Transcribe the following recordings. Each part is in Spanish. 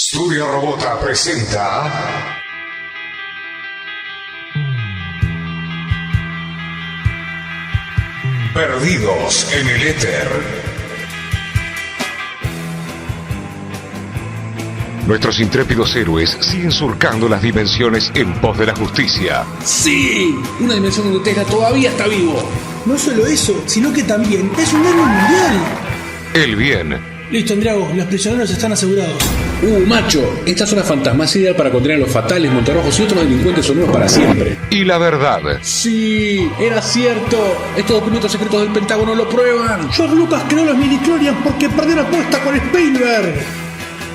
Studio Robota presenta Perdidos en el Éter. Nuestros intrépidos héroes siguen surcando las dimensiones en pos de la justicia. ¡Sí! Una dimensión donde Tesla todavía está vivo. No solo eso, sino que también es un héroe mundial. El bien. Listo, Andriago, los prisioneros están asegurados. Macho, esta zona fantasma es ideal para contener a los fatales, montarrojos y otros delincuentes sonoros para siempre. Y la verdad. Sí, era cierto. Estos documentos secretos del Pentágono lo prueban. George Lucas creó los midichlorians porque perdió la apuesta con Spielberg.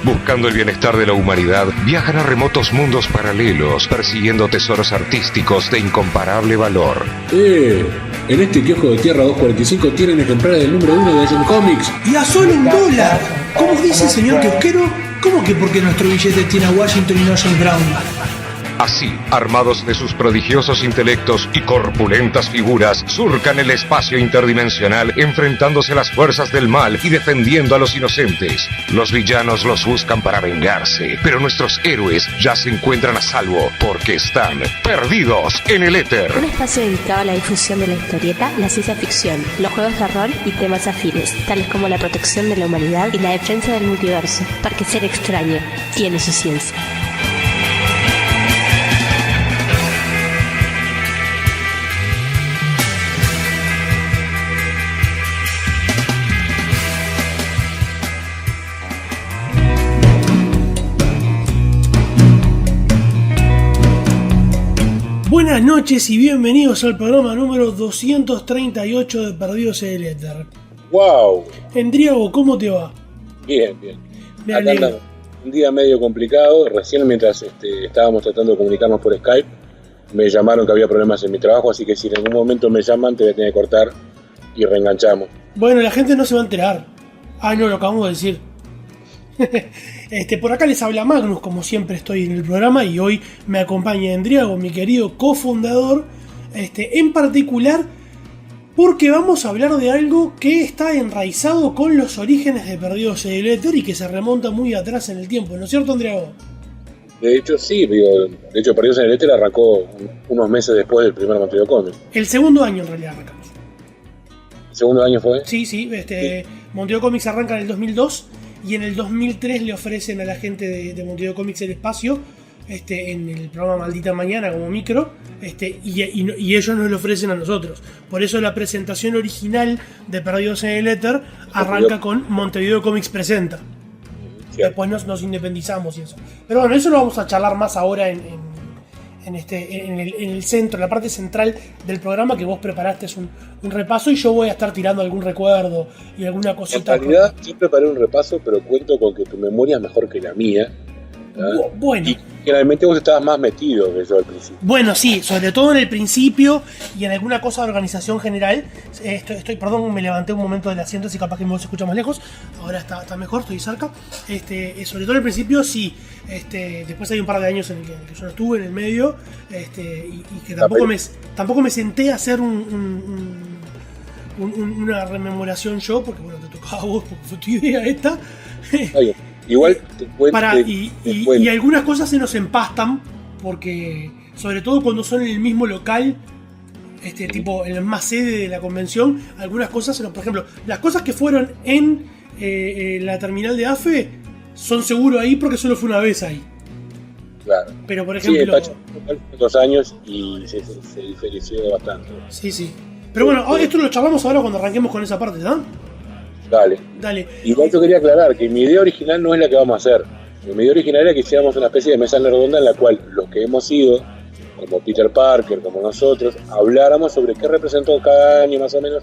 Buscando el bienestar de la humanidad, viajan a remotos mundos paralelos, persiguiendo tesoros artísticos de incomparable valor. En este kiosco de Tierra 245 tienen ejemplares del número 1 de Action Comics. Y a solo $1. ¿Cómo dice el señor kiosquero? ¿Cómo que porque nuestro billete tiene a Washington y no a James Brown? Así, armados de sus prodigiosos intelectos y corpulentas figuras, surcan el espacio interdimensional enfrentándose a las fuerzas del mal y defendiendo a los inocentes. Los villanos los buscan para vengarse, pero nuestros héroes ya se encuentran a salvo porque están perdidos en el éter. Un espacio dedicado a la difusión de la historieta, la ciencia ficción, los juegos de rol y temas afines, tales como la protección de la humanidad y la defensa del multiverso, porque ser extraño tiene su ciencia. Buenas noches y bienvenidos al programa número 238 de Perdidos en el Éter. ¡Wow! Endriago, ¿cómo te va? Bien, bien. Me Acá alegro. anda un día medio complicado. Recién mientras estábamos tratando de comunicarnos por Skype, me llamaron que había problemas en mi trabajo, así que si en algún momento me llaman, te voy a tener que cortar y reenganchamos. Bueno, la gente no se va a enterar. Ah, no, lo acabamos de decir. Por acá les habla Magnus, como siempre estoy en el programa, y hoy me acompaña Endriago, mi querido cofundador, en particular porque vamos a hablar de algo que está enraizado con los orígenes de Perdidos en el Éter y que se remonta muy atrás en el tiempo, ¿no es cierto, Endriago? De hecho, sí, de hecho, Perdidos en el Éter arrancó unos meses después del primer Montevideo Comics. El segundo año en realidad arrancamos. ¿El segundo año fue? Sí, Montevideo Comics arranca en el 2002 y en el 2003 le ofrecen a la gente de Montevideo Comics el espacio en el programa Maldita Mañana como micro, y ellos nos lo ofrecen a nosotros. Por eso la presentación original de Perdidos en el Éter arranca con Montevideo Comics Presenta. Sí. Después nos independizamos y eso. Pero bueno, eso lo vamos a charlar más ahora en el centro, en la parte central del programa, que vos preparaste un repaso y yo voy a estar tirando algún recuerdo y alguna cosita. En realidad yo preparé un repaso, pero cuento con que tu memoria es mejor que la mía. Bueno. Y generalmente vos estabas más metido que yo al principio. Bueno, sí, sobre todo en el principio y en alguna cosa de organización general. Perdón, me levanté un momento del asiento, así capaz que me escucha más lejos. Ahora está mejor, estoy cerca. Sobre todo en el principio, sí. Después hay un par de años en el que yo no estuve en el medio, y que tampoco me senté a hacer una rememoración yo, porque bueno, te tocaba a vos, porque fue tu idea esta. Oye, igual te cuento. Y algunas cosas se nos empastan, porque sobre todo cuando son en el mismo local, tipo en la más sede de la convención, algunas cosas por ejemplo, las cosas que fueron en la terminal de AFE son seguro ahí porque solo fue una vez ahí. Claro. Pero por ejemplo, sí, el 2 años y se diferenció bastante. Sí. Pero bueno, esto lo charlamos ahora cuando arranquemos con esa parte, ¿no? Dale. Igual yo quería aclarar que mi idea original no es la que vamos a hacer. Mi idea original era que hiciéramos una especie de mesa redonda en la cual los que hemos ido, como Peter Parker, como nosotros, habláramos sobre qué representó cada año más o menos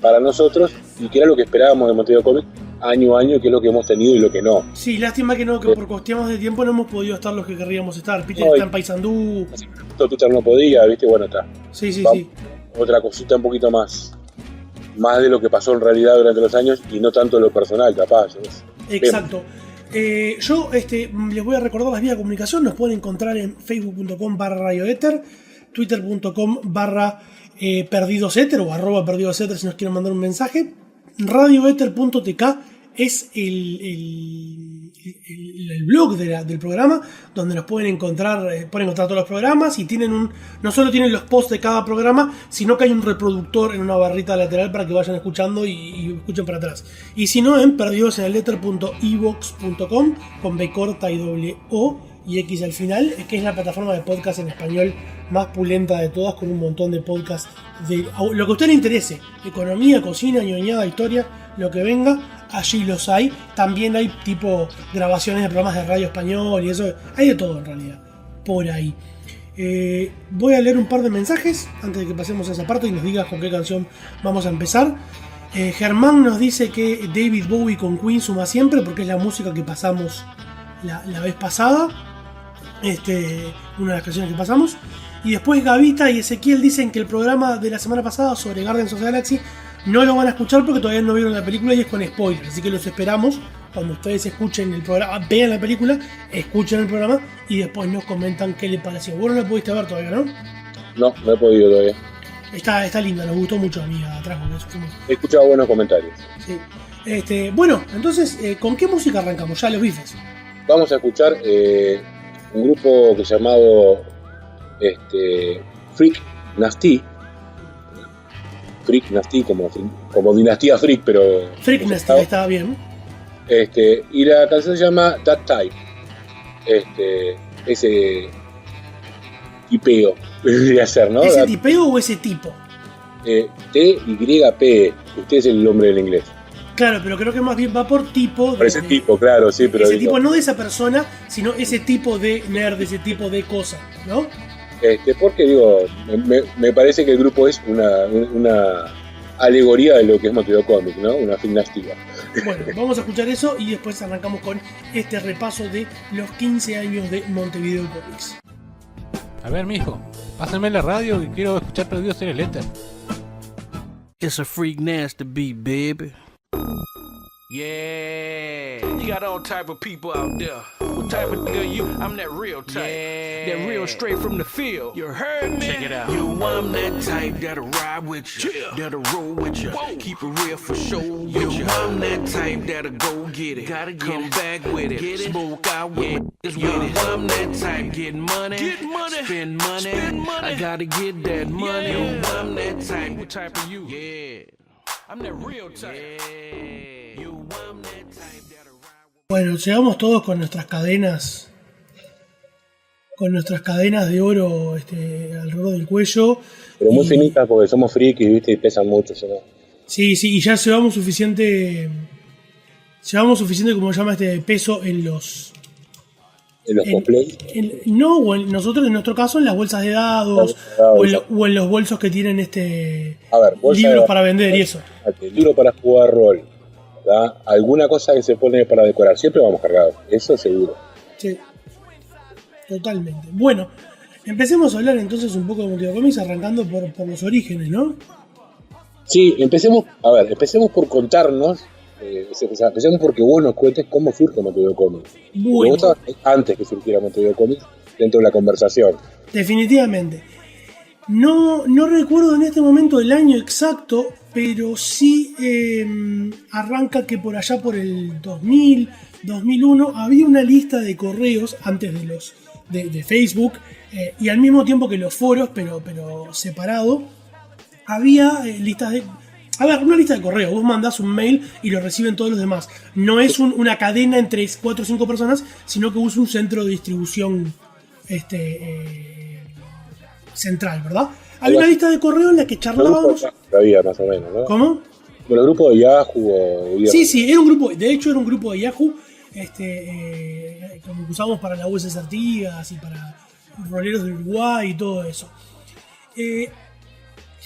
para nosotros y qué era lo que esperábamos de Montevideo Comics año a año, qué es lo que hemos tenido y lo que no. Sí, lástima que por cuestiones de tiempo no hemos podido estar los que querríamos estar. Peter está en Paysandú. Peter no podía, ¿viste? Bueno, está. Sí. Otra cosita un poquito más de lo que pasó en realidad durante los años y no tanto lo personal, capaz. ¿Ves? Exacto. Yo les voy a recordar las vías de comunicación. Nos pueden encontrar en facebook.com/radioether, twitter.com/perdidosether o @perdidosether si nos quieren mandar un mensaje. radioether.tk es el el blog del programa, donde nos pueden encontrar todos los programas, y tienen no solo tienen los posts de cada programa, sino que hay un reproductor en una barrita lateral para que vayan escuchando y escuchen para atrás. Y si no, en perdidosenelletter.evox.com, con B corta y doble O y X al final, que es la plataforma de podcast en español más pulenta de todas, con un montón de podcasts de lo que a usted le interese: economía, cocina, ñoñada, historia, lo que venga, allí los hay. También hay tipo grabaciones de programas de radio español y eso, hay de todo en realidad por ahí. Voy a leer un par de mensajes antes de que pasemos a esa parte y nos digas con qué canción vamos a empezar. Germán nos dice que David Bowie con Queen suma siempre, porque es la música que pasamos la vez pasada, una de las canciones que pasamos. Y después Gavita y Ezequiel dicen que el programa de la semana pasada sobre Guardians of the Galaxy no lo van a escuchar porque todavía no vieron la película y es con spoilers, así que los esperamos cuando ustedes escuchen el programa, vean la película, escuchen el programa y después nos comentan qué les pareció. Vos no la pudiste ver todavía, ¿no? No he podido todavía. Está linda, nos gustó mucho a mí atrás. He escuchado buenos comentarios. Sí. Bueno, entonces, ¿con qué música arrancamos? Ya los bifes. Vamos a escuchar un grupo que se llamado Freak Nasty. Freak Nasty, como Dinastía Freak, pero... Freak Nasty, está bien. Y la canción se llama That Type. Ese tipeo, debería ser, ¿no? ¿Ese tipeo o ese tipo? T-Y-P. Usted es el nombre del inglés. Pero creo que más bien va por tipo. Por ese tipo, claro, sí, pero... Ese tipo no de esa persona, sino ese tipo de nerd, ese tipo de cosa, ¿no? Porque me parece que el grupo es una alegoría de lo que es Montevideo Comics, ¿no? Una gimnástica. Bueno, vamos a escuchar eso y después arrancamos con este repaso de los 15 años de Montevideo Comics. A ver, mijo, pásenme la radio que quiero escuchar Perdidos en el Éter. It's a freak nasty beat, baby. Yeah, you got all type of people out there. What type of nigga you? I'm that real type. Yeah, that real straight from the field. You heard me? Check it out. You, I'm that type that'll ride with you, that'll roll with you, keep it real for sure. You, I'm that type that'll go get it, gotta come back with it, smoke out with it. You, I'm that type getting money, spend money. I gotta get that money. You, I'm that type. What type of you? Yeah. Bueno, llegamos todos con nuestras cadenas de oro alrededor del cuello. Pero muy finitas porque somos frikis, ¿viste? Y pesan mucho, ¿no? Sí, y ya llevamos suficiente, como se llama, peso en los cosplays. Nosotros en nuestro caso en las bolsas de dados o en los bolsos que tienen libros para vender y eso. Libro para jugar rol, ¿verdad? Alguna cosa que se pone para decorar, siempre vamos cargados, eso seguro. Sí, totalmente. Bueno, empecemos a hablar entonces un poco de Montevideo Comics, arrancando por los orígenes, ¿no? Sí, empecemos por contarnos. Empecemos porque vos nos cuentes cómo surge Montevideo Comics. Bueno. Vos antes que surgiera Montevideo Comics dentro de la conversación. Definitivamente. No recuerdo en este momento el año exacto, pero sí arranca que por allá por el 2000, 2001 había una lista de correos antes de Facebook y al mismo tiempo que los foros, pero separado. Había listas de... una lista de correo, vos mandás un mail y lo reciben todos los demás. No es una cadena entre 4 o 5 personas, sino que usa un centro de distribución central, ¿verdad? Había una lista de correo en la que charlábamos. Había más o menos, ¿no? ¿Cómo? Con el grupo de Yahoo. Sí, era un grupo, de hecho era un grupo de Yahoo, como usamos para la USS Artigas y para los roleros de Uruguay y todo eso.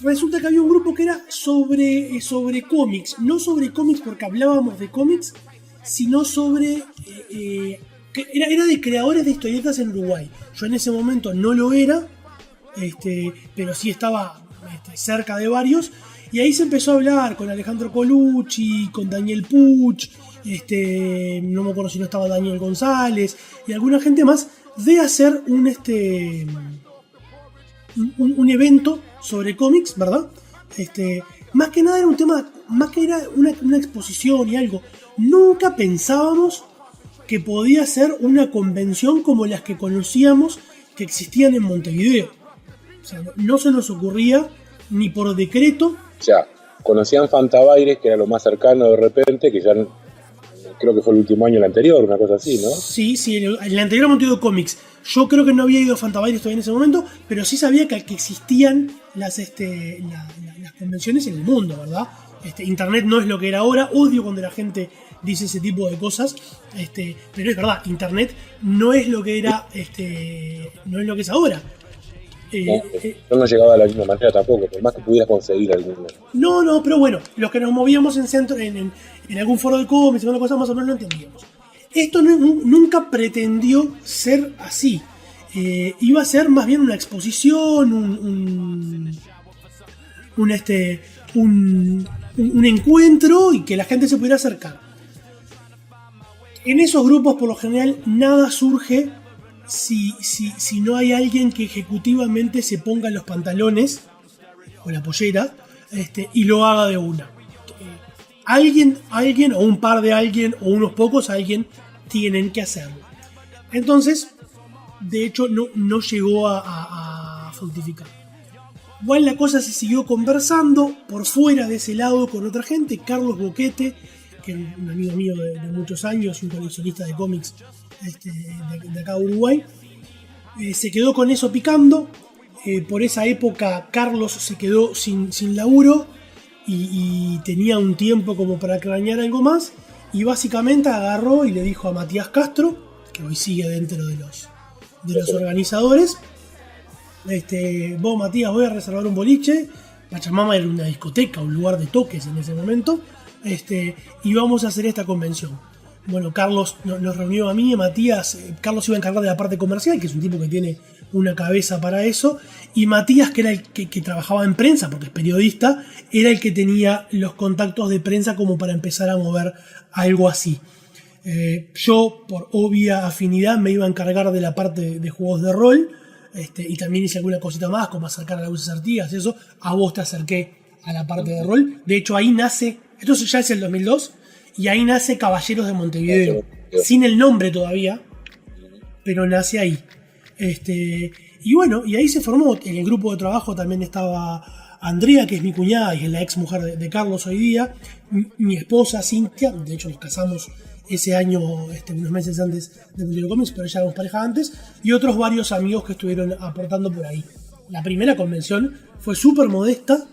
Resulta que había un grupo que era sobre cómics, no sobre cómics porque hablábamos de cómics, sino sobre... que era de creadores de historietas en Uruguay. Yo en ese momento no lo era, pero sí estaba cerca de varios, y ahí se empezó a hablar con Alejandro Colucci, con Daniel Puch, no me acuerdo si no estaba Daniel González, y alguna gente más, de hacer un evento sobre cómics, ¿verdad? Más que nada era un tema, más que era una exposición y algo. Nunca pensábamos que podía ser una convención como las que conocíamos que existían en Montevideo. O sea, no se nos ocurría ni por decreto. O sea, conocían Fantabaires, que era lo más cercano de repente, que ya creo que fue el último año, el anterior, una cosa así, ¿no? Sí, el anterior Montevideo Comics. Yo creo que no había ido a Fantabaires todavía en ese momento, pero sí sabía que existían las convenciones en el mundo, ¿verdad? Internet no es lo que era ahora. Odio cuando la gente dice ese tipo de cosas, pero es verdad, Internet no es lo que era, no es lo que es ahora. Yo no llegaba de la misma manera tampoco, por más que pudieras conseguir alguno. No, pero bueno, los que nos movíamos en centro, en algún foro de cómics, alguna cosa más o menos lo entendíamos. Esto nunca pretendió ser así. Iba a ser más bien una exposición, un encuentro y que la gente se pudiera acercar. En esos grupos, por lo general, nada surge si no hay alguien que ejecutivamente se ponga los pantalones o la pollera y lo haga de una. Alguien o un par de alguien o unos pocos alguien tienen que hacerlo. Entonces, de hecho, no llegó a fructificar. Igual la cosa se siguió conversando por fuera de ese lado con otra gente. Carlos Boquete, que es un amigo mío de muchos años, un coleccionista de cómics de acá de Uruguay, se quedó con eso picando. Por esa época Carlos se quedó sin laburo y tenía un tiempo como para cranear algo más, y básicamente agarró y le dijo a Matías Castro, que hoy sigue dentro de los organizadores, vos Matías, voy a reservar un boliche. Pachamama era una discoteca, un lugar de toques en ese momento, y vamos a hacer esta convención. Bueno, Carlos nos reunió a mí y a Matías. Carlos iba a encargar de la parte comercial, que es un tipo que tiene una cabeza para eso, y Matías, que era el que trabajaba en prensa, porque es periodista, era el que tenía los contactos de prensa como para empezar a mover algo así. Yo, por obvia afinidad, me iba a encargar de la parte de juegos de rol, y también hice alguna cosita más, como acercar a las luces Artigas y eso. A vos te acerqué a la parte de rol. De hecho, ahí nace, esto ya es el 2002, y ahí nace Caballeros de Montevideo, sin el nombre todavía, pero nace ahí. Y bueno, y ahí se formó. En el grupo de trabajo también estaba Andrea, que es mi cuñada y es la ex mujer de Carlos hoy día, mi esposa Cintia. De hecho nos casamos ese año, unos meses antes de Montevideo Comics, pero ya éramos pareja antes, y otros varios amigos que estuvieron aportando por ahí. La primera convención fue súper modesta,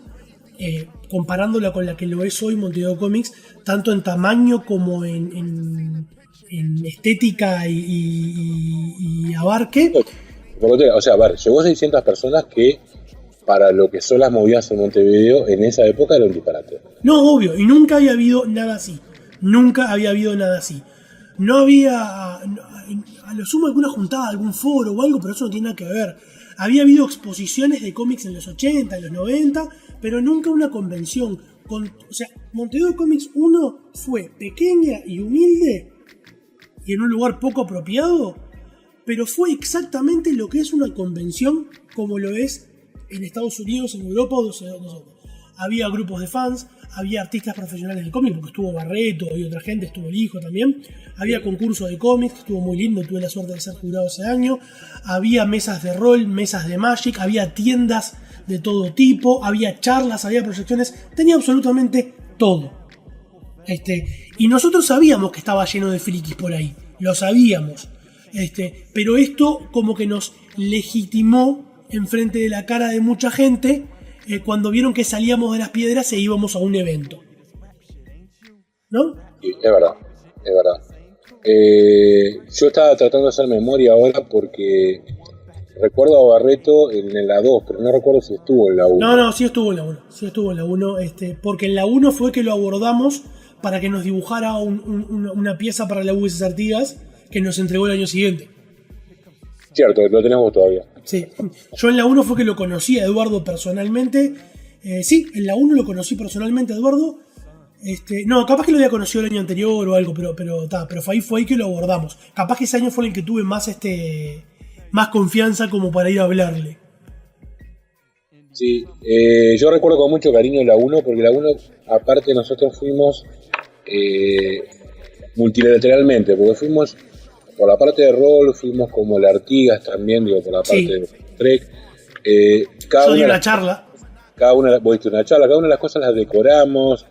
comparándola con la que lo es hoy Montevideo Comics, tanto en tamaño como en estética y abarque. O sea, a ver, llegó a 600 personas, que para lo que son las movidas en Montevideo en esa época era un disparate. No, obvio, y nunca había habido nada así. No había, a lo sumo, alguna juntada, algún foro o algo, pero eso no tiene nada que ver. Había habido exposiciones de cómics en los 80, en los 90, pero nunca una convención. O sea, Montevideo Comics 1 fue pequeña y humilde y en un lugar poco apropiado, pero fue exactamente lo que es una convención, como lo es en Estados Unidos, en Europa o nosotros. Había grupos de fans, había artistas profesionales de cómics, porque estuvo Barreto y otra gente, estuvo el hijo también. Había concurso de cómics, que estuvo muy lindo, tuve la suerte de ser jurado ese año. Había mesas de rol, mesas de Magic, había tiendas de todo tipo, había charlas, había proyecciones, tenía absolutamente todo. Y nosotros sabíamos que estaba lleno de frikis por ahí, lo sabíamos. Pero esto como que nos legitimó enfrente de la cara de mucha gente, cuando vieron que salíamos de las piedras e íbamos a un evento. ¿No? Sí, es verdad. Yo estaba tratando de hacer memoria ahora porque recuerdo a Barreto en la 2, pero no recuerdo si estuvo en la 1. No, sí estuvo en la 1. Porque en la 1 fue que lo abordamos para que nos dibujara una pieza para la USS Artigas, que nos entregó el año siguiente. Cierto, lo tenemos todavía. Sí, yo en la 1 fue que lo conocí a Eduardo personalmente. Sí, en la 1 lo conocí personalmente a Eduardo. No, capaz que lo había conocido el año anterior o algo, pero fue ahí que lo abordamos. Capaz que ese año fue el que tuve más confianza como para ir a hablarle. Sí, yo recuerdo con mucho cariño la 1, porque la 1, aparte nosotros fuimos multilateralmente, porque fuimos por la parte de rol, fuimos como la Artigas también, digo, por la parte de Trek. Yo di una charla. Cada una de las cosas las decoramos,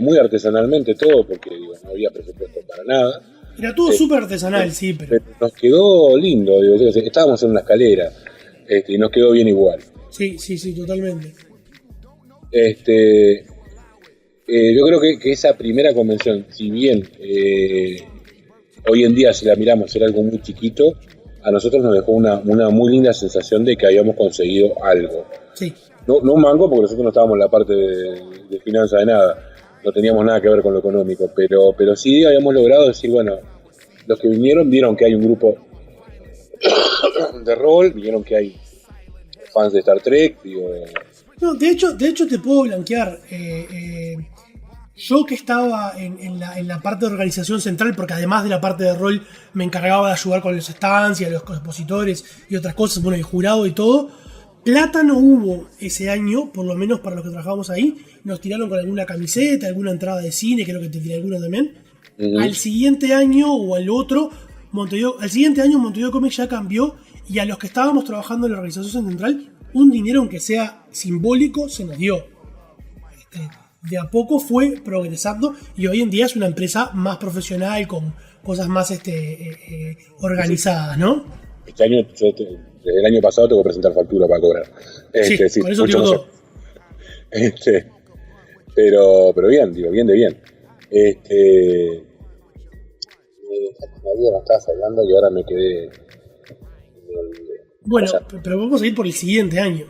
muy artesanalmente todo, porque digo, no había presupuesto para nada. Era todo súper artesanal, sí, pero nos quedó lindo, digo, estábamos en una escalera, y nos quedó bien igual. Sí, totalmente. Yo creo que esa primera convención, si bien hoy en día si la miramos era algo muy chiquito, a nosotros nos dejó una muy linda sensación de que habíamos conseguido algo. Sí. No un mango, porque nosotros no estábamos en la parte de finanzas de nada, no teníamos nada que ver con lo económico, pero sí habíamos logrado decir, bueno, los que vinieron vieron que hay un grupo de rol, vieron que hay fans de Star Trek, digo... No, de hecho te puedo blanquear. Yo que estaba en la parte de organización central, porque además de la parte de rol me encargaba de ayudar con las estancias, los expositores y otras cosas, bueno, el jurado y todo. Plata no hubo ese año, por lo menos para los que trabajamos ahí. Nos tiraron con alguna camiseta, alguna entrada de cine, creo que te tiré alguna también. Uh-huh. Al siguiente año o al otro, Montevideo Comics ya cambió, y a los que estábamos trabajando en la organización central, un dinero aunque sea simbólico se nos dio. De a poco fue progresando y hoy en día es una empresa más profesional, con cosas más organizadas, ¿no? Este año, desde el año pasado tengo que presentar factura para cobrar. Sí, con eso digo todo. Pero bien, digo, bien de bien. Me estabas hablando y ahora me quedé... Bueno, pero vamos a ir por el siguiente año.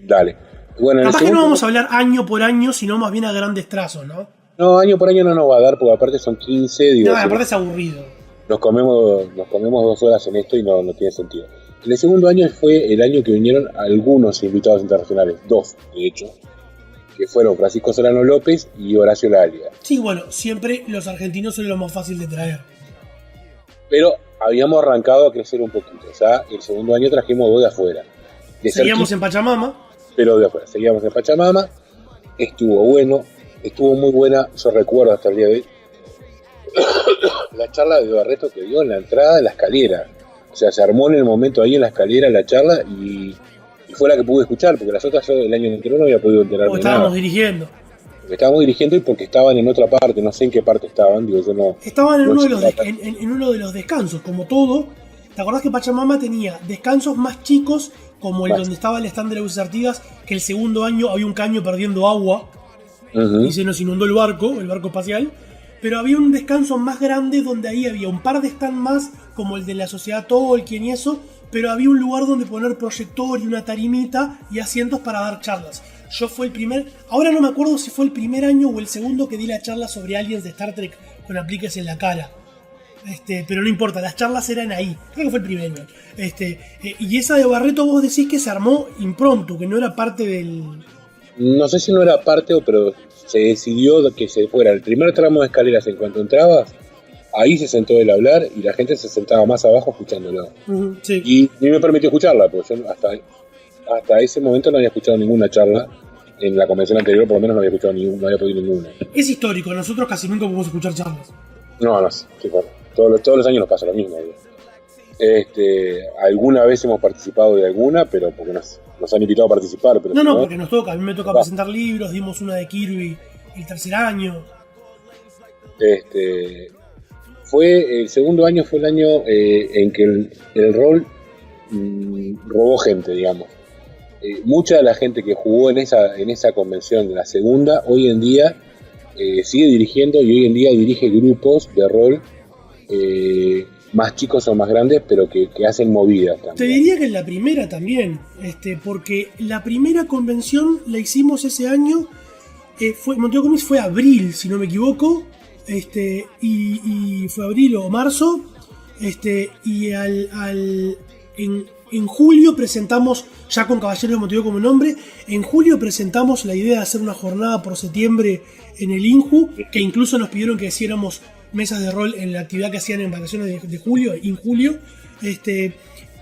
Dale. Bueno, capaz que no vamos a hablar año por año, sino más bien a grandes trazos, ¿no? No, año por año no nos va a dar, porque aparte son 15. Digo, no, aparte es aburrido. Nos comemos 2 horas en esto y no tiene sentido. En el segundo año fue el año que vinieron algunos invitados internacionales, 2 de hecho, que fueron Francisco Solano López y Horacio Lalia. Sí, bueno, siempre los argentinos son lo más fácil de traer. Pero habíamos arrancado a crecer un poquito, o sea, el segundo año trajimos 2 de afuera. Seguíamos en Pachamama. Pero de afuera, seguíamos en Pachamama, estuvo bueno, estuvo muy buena, yo recuerdo hasta el día de hoy, la charla de Barreto que dio en la entrada de la escalera. O sea, se armó en el momento ahí en la escalera la charla y fue la que pude escuchar, porque las otras yo el año anterior no había podido enterarme porque estábamos dirigiendo. Porque estábamos dirigiendo y porque estaban en otra parte, no sé en qué parte estaban, digo, yo no... Estaban en uno de los descansos, como todo. ¿Te acordás que Pachamama tenía descansos más chicos, como el donde estaba el stand de las Artigas, que el segundo año había un caño perdiendo agua, uh-huh, y se nos inundó el barco espacial? Pero había un descanso más grande donde ahí había un par de stands más, como el de la Sociedad Tolkien y eso, pero había un lugar donde poner proyector y una tarimita y asientos para dar charlas. Yo fue el primer, ahora no me acuerdo si fue el primer año o el segundo que di la charla sobre aliens de Star Trek con apliques en la cara. Pero no importa, las charlas eran ahí. Creo que fue el primer año. Y esa de Barreto vos decís que se armó impromptu, que no era parte del... No sé si no era parte, pero se decidió que se fuera el primer tramo de escaleras en cuanto entrabas. Ahí se sentó él a hablar y la gente se sentaba más abajo escuchándolo. Uh-huh, sí. Y me permitió escucharla, porque yo hasta ese momento no había escuchado ninguna charla. En la convención anterior por lo menos no había escuchado no había podido ninguna. Es histórico, nosotros casi nunca podemos escuchar charlas. No, sí, claro. Todos los años nos pasa lo mismo. Alguna vez hemos participado de alguna, pero porque nos han invitado a participar. Pero no, porque nos toca. A mí me toca presentar libros, dimos una de Kirby el tercer año. El segundo año fue el año en que el rol robó gente, digamos. Mucha de la gente que jugó en esa convención de la segunda, hoy en día sigue dirigiendo y hoy en día dirige grupos de rol más chicos o más grandes, pero que hacen movidas también. Te diría que en la primera también, porque la primera convención la hicimos ese año, Montevideo Comics fue abril, si no me equivoco, y fue abril o marzo, y en julio presentamos, ya con Caballeros de Montevideo como nombre, en julio presentamos la idea de hacer una jornada por septiembre en el INJU, que incluso nos pidieron que hiciéramos mesas de rol en la actividad que hacían en vacaciones de julio, en julio.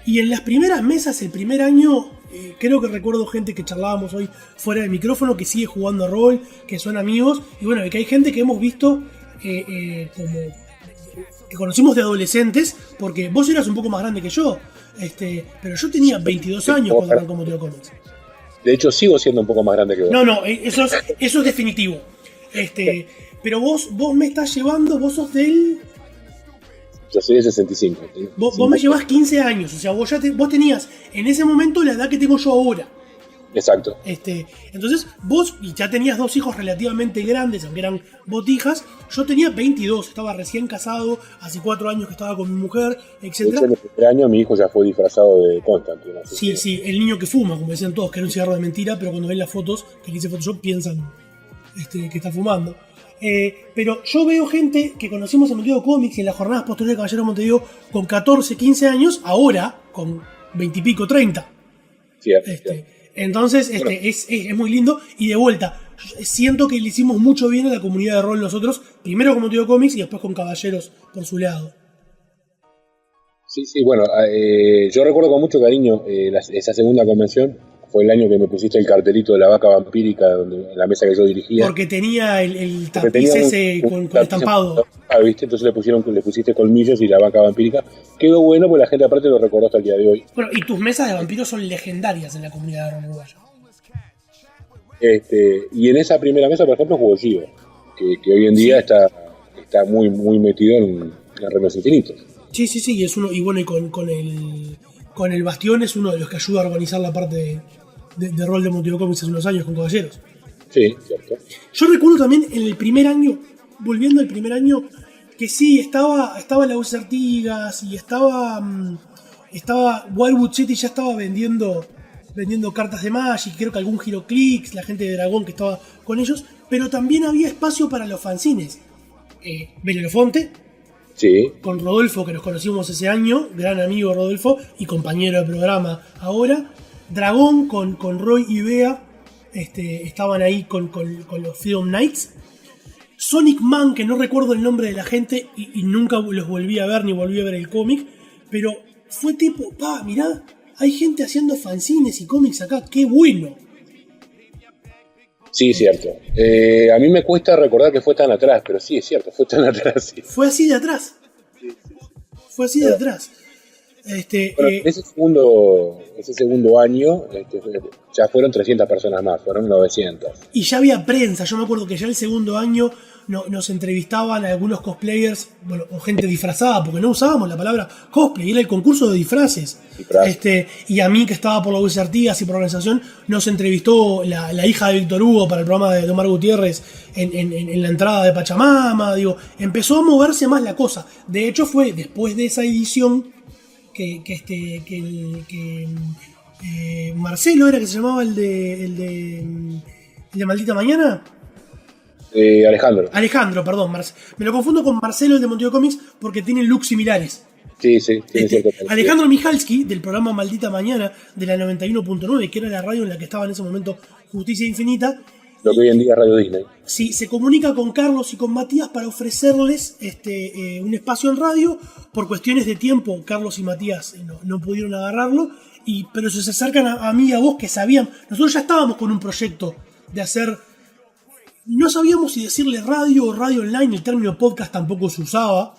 Y en las primeras mesas, el primer año, creo que recuerdo gente que charlábamos hoy fuera del micrófono, que sigue jugando a rol, que son amigos, y bueno, que hay gente que hemos visto que conocimos de adolescentes, porque vos eras un poco más grande que yo, pero yo tenía 22 años cuando arrancó Monteo Comics. De hecho, sigo siendo un poco más grande que vos. No, eso es definitivo. Pero vos me estás llevando, vos sos del... Yo soy de 65. Vos me llevás 15 años, o sea, vos tenías en ese momento la edad que tengo yo ahora. Exacto. Entonces, vos ya tenías 2 hijos relativamente grandes, aunque eran botijas. Yo tenía 22, estaba recién casado, hace 4 años que estaba con mi mujer, etc. En el primer año mi hijo ya fue disfrazado de Constantine. Sí, el niño que fuma, como decían todos, que era un cigarro de mentira, pero cuando ven las fotos que le hice Photoshop piensan que está fumando. Pero yo veo gente que conocimos en Montevideo Comics y en las jornadas posteriores de Caballero de Montevideo con 14, 15 años, ahora con 20 y pico, 30. Cierto. Entonces, bueno, es muy lindo. Y de vuelta, siento que le hicimos mucho bien a la comunidad de rol nosotros, primero con Montevideo Comics y después con Caballeros por su lado. Sí, bueno, yo recuerdo con mucho cariño esa segunda convención. Fue el año que me pusiste el cartelito de la vaca vampírica en la mesa que yo dirigía. Porque tenía el tapiz ese con estampado. ¿Viste? Entonces le pusiste colmillos y la vaca vampírica. Quedó bueno porque la gente aparte lo recordó hasta el día de hoy. Bueno, y tus mesas de vampiros son legendarias en la comunidad de rol uruguaya. Y en esa primera mesa, por ejemplo, jugó Gio, que hoy en día está muy, muy metido en Reinos Infinitos. Sí, y es uno, y bueno, y con el Bastión es uno de los que ayuda a organizar la parte de rol de Montevideo Comics hace unos años con Caballeros. Sí, cierto. Yo recuerdo también en el primer año, volviendo al primer año, que sí, estaba la Voces Artigas y estaba Wildwood City, ya estaba vendiendo cartas de Magic, creo que algún Heroclix, la gente de Dragón que estaba con ellos, pero también había espacio para los fanzines. Belerofonte, sí, con Rodolfo, que nos conocimos ese año, gran amigo Rodolfo y compañero de programa ahora. Dragón con Roy y Bea estaban ahí con los Freedom Knights. Sonic Man, que no recuerdo el nombre de la gente y nunca los volví a ver ni volví a ver el cómic, pero fue tipo, mirá, hay gente haciendo fanzines y cómics acá, qué bueno. Sí, cierto. A mí me cuesta recordar que fue tan atrás, pero sí, es cierto, fue tan atrás. Sí. Fue así de atrás. Fue así de atrás. Bueno, ese segundo año ya fueron 300 personas más, fueron 900. Y ya había prensa, yo me acuerdo que ya el segundo año nos entrevistaban a algunos cosplayers, bueno, o gente disfrazada, porque no usábamos la palabra cosplay, era el concurso de disfraces. Y a mí, que estaba por la Voces Artigas y por la organización, nos entrevistó la hija de Víctor Hugo para el programa de Omar Gutiérrez en la entrada de Pachamama. Digo, empezó a moverse más la cosa. De hecho, fue después de esa edición que Marcelo era que se llamaba el de Maldita Mañana. Alejandro, perdón. Me lo confundo con Marcelo, el de Montevideo Comics, porque tienen looks similares. Sí, tiene cierto. Alejandro Mijalski, del programa Maldita Mañana, de la 91.9, que era la radio en la que estaba en ese momento Justicia Infinita. Lo que hoy en día es Radio Disney. Sí, se comunica con Carlos y con Matías para ofrecerles un espacio en radio. Por cuestiones de tiempo, Carlos y Matías no pudieron agarrarlo, pero se acercan a mí y a vos, que sabían. Nosotros ya estábamos con un proyecto de hacer... No sabíamos si decirle radio o radio online, el término podcast tampoco se usaba,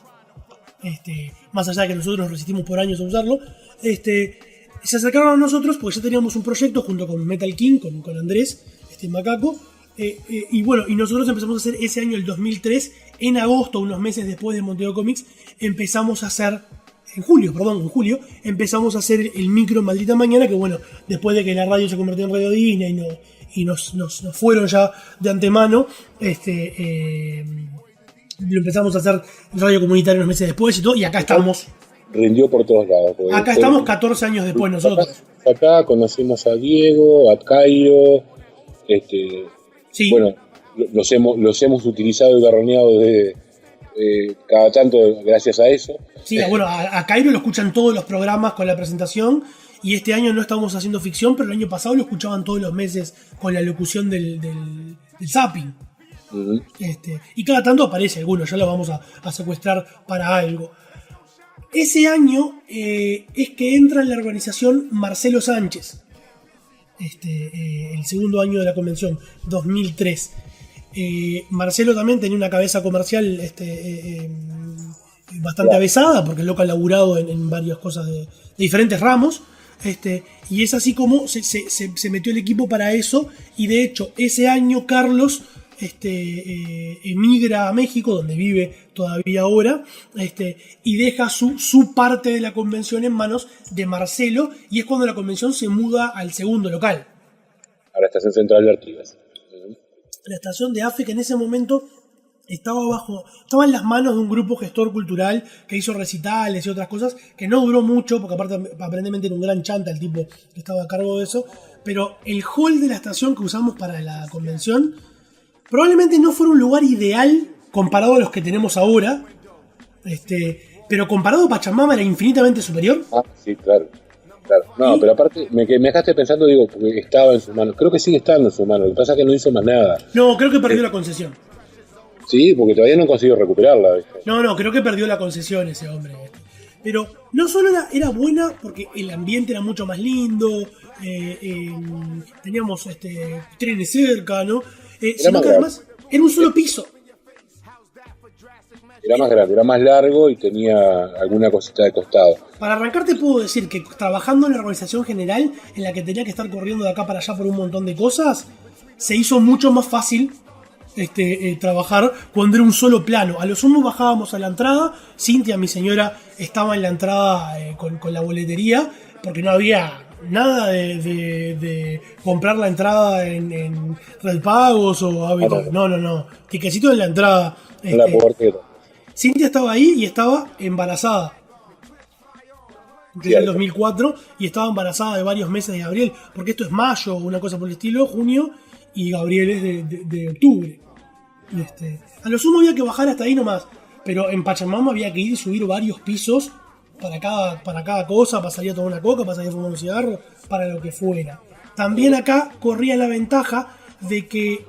más allá de que nosotros nos resistimos por años a usarlo. Se acercaron a nosotros porque ya teníamos un proyecto junto con Metal King, con Andrés, Macaco, y nosotros empezamos a hacer ese año, el 2003, en agosto, unos meses después de Montevideo Comics, empezamos a hacer, en julio, empezamos a hacer el micro Maldita Mañana, que bueno, después de que la radio se convirtió en Radio Disney y nos fueron ya de antemano, lo empezamos a hacer en radio comunitaria unos meses después y todo, y acá estamos. Rindió por todos lados. Acá estamos 14 años después nosotros. Acá conocimos a Diego, a Cairo, sí. Bueno, los hemos utilizado y garroneado cada tanto gracias a eso. Sí, bueno, a Cairo lo escuchan todos los programas con la presentación. Y este año no estamos haciendo ficción, pero el año pasado lo escuchaban todos los meses con la locución del zapping. Uh-huh. Y cada tanto aparece alguno, ya lo vamos a secuestrar para algo. Ese año es que entra en la organización Marcelo Sánchez. El segundo año de la convención, 2003. Marcelo también tenía una cabeza comercial bastante avesada, porque el loco ha laburado en varias cosas de diferentes ramos. Y es así como se metió el equipo para eso. Y de hecho, ese año Carlos emigra a México, donde vive todavía ahora, y deja su parte de la convención en manos de Marcelo, y es cuando la convención se muda al segundo local. A la estación central de Artigas. La estación de AFE, que en ese momento estaba en las manos de un grupo gestor cultural que hizo recitales y otras cosas, que no duró mucho, porque aparte aparentemente era un gran chanta el tipo que estaba a cargo de eso, pero el hall de la estación que usamos para la convención probablemente no fuera un lugar ideal comparado a los que tenemos ahora, pero comparado a Pachamama era infinitamente superior. Ah, sí, claro. No, pero aparte me dejaste pensando, digo, porque estaba en sus manos. Creo que sigue estando en sus manos, lo que pasa es que no hizo más nada. No, creo que perdió la concesión. Sí, porque todavía no consiguió recuperarla, ¿viste? No, creo que perdió la concesión ese hombre. Pero no solo era buena porque el ambiente era mucho más lindo, teníamos trenes cerca, ¿no? Sino que además era un solo piso. Era más grande, era más largo y tenía alguna cosita de costado. Para arrancar te puedo decir que trabajando en la organización general, en la que tenía que estar corriendo de acá para allá por un montón de cosas, se hizo mucho más fácil trabajar cuando era un solo plano. A lo sumo bajábamos a la entrada, Cintia, mi señora, estaba en la entrada con la boletería, porque no había nada de comprar la entrada en Red Pagos o Hábitat. No, tiquecito en la entrada. La portera. Cintia estaba ahí y estaba embarazada desde el 2004, y estaba embarazada de varios meses de Gabriel, porque esto es mayo, una cosa por el estilo, junio, y Gabriel es de octubre. A lo sumo había que bajar hasta ahí nomás, pero en Pachamama había que ir y subir varios pisos para cada cosa, para salir a tomar una coca, para salir a fumar un cigarro, para lo que fuera. También acá corría la ventaja de que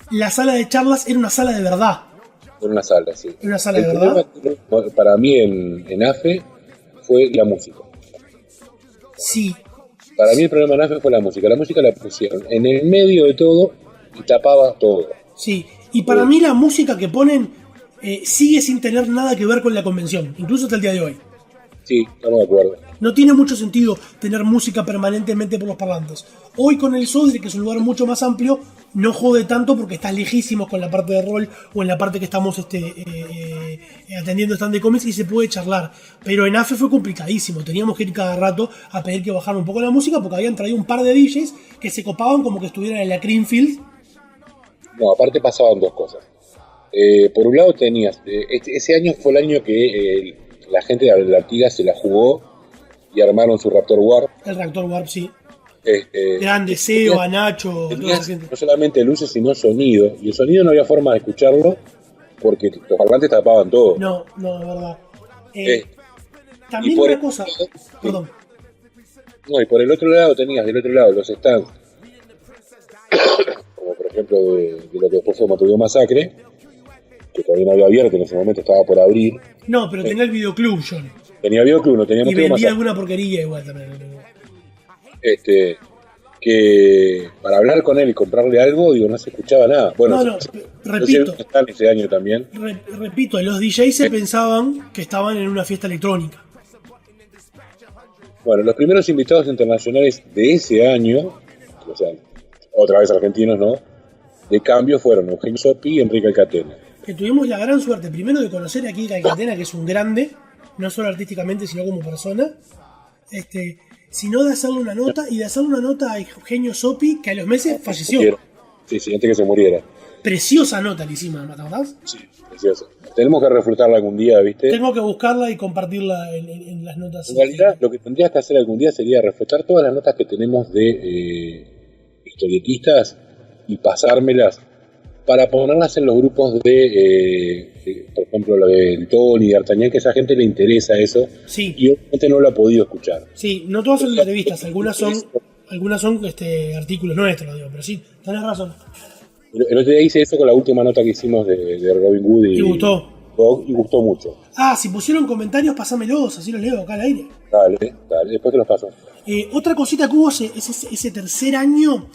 la sala de charlas era una sala de verdad. Era una sala, sí. Era una sala de verdad. Para mí en AFE fue la música. Sí. Para mí el problema en AFE fue la música. La música la pusieron en el medio de todo y tapaba todo. Sí, y para mí la música que ponen sigue sin tener nada que ver con la convención, incluso hasta el día de hoy. Sí, estamos de acuerdo. No tiene mucho sentido tener música permanentemente por los parlantes. Hoy con el Sodre, que es un lugar mucho más amplio, no jode tanto porque estás lejísimos con la parte de rol o en la parte que estamos atendiendo stand de cómics, y se puede charlar. Pero en AFE fue complicadísimo, teníamos que ir cada rato a pedir que bajaran un poco la música porque habían traído un par de DJs que se copaban como que estuvieran en la Creamfield. No, aparte pasaban dos cosas. Por un lado tenías, ese año fue el año que la gente de Artigas se la jugó y armaron su Raptor Warp. El Raptor Warp, sí. Grande Seo, a Nacho, toda esa gente. No solamente luces, sino sonido. Y el sonido no había forma de escucharlo porque los parlantes tapaban todo. No, de verdad. También una cosa. Perdón. No, y por el otro lado tenías del otro lado los stands, como por ejemplo de lo que después fue Maturidad Masacre, que todavía no había abierto, en ese momento estaba por abrir. No, pero tenía el videoclub, John. Tenía videoclub, no tenía Maturidad Masacre. Y vendía alguna porquería igual también. Que para hablar con él y comprarle algo, digo, no se escuchaba nada. Bueno, repito. Están ese año también. Repito, los DJs se pensaban que estaban en una fiesta electrónica. Bueno, los primeros invitados internacionales de ese año, o sea, otra vez argentinos, ¿no? De cambio fueron Eugenio Sopi y Enrique Alcatena. Que tuvimos la gran suerte, primero, de conocer aquí a Alcatena, que es un grande, no solo artísticamente, sino como persona, sino de hacerle una nota, y de hacerle una nota a Eugenio Sopi, que a los meses falleció. Sí, antes que se muriera. Preciosa nota le hicimos, ¿no te acordás? Sí, preciosa. Tenemos que refrutarla algún día, ¿viste? Tengo que buscarla y compartirla en las notas. En realidad, lo que tendrías que hacer algún día sería refrutar todas las notas que tenemos de historietistas y pasármelas para ponerlas en los grupos por ejemplo, lo de Tony, de D'Artagnan, que a esa gente le interesa eso. Sí. Y obviamente no lo ha podido escuchar. Sí, no todas son entrevistas, algunas son artículos nuestros, digo, pero sí, tenés razón. El otro día hice eso con la última nota que hicimos de Robin Hood y gustó. Y gustó mucho. Si pusieron comentarios, pasámelos, así los leo acá al aire. Dale, después te los paso. Otra cosita que hubo ese tercer año,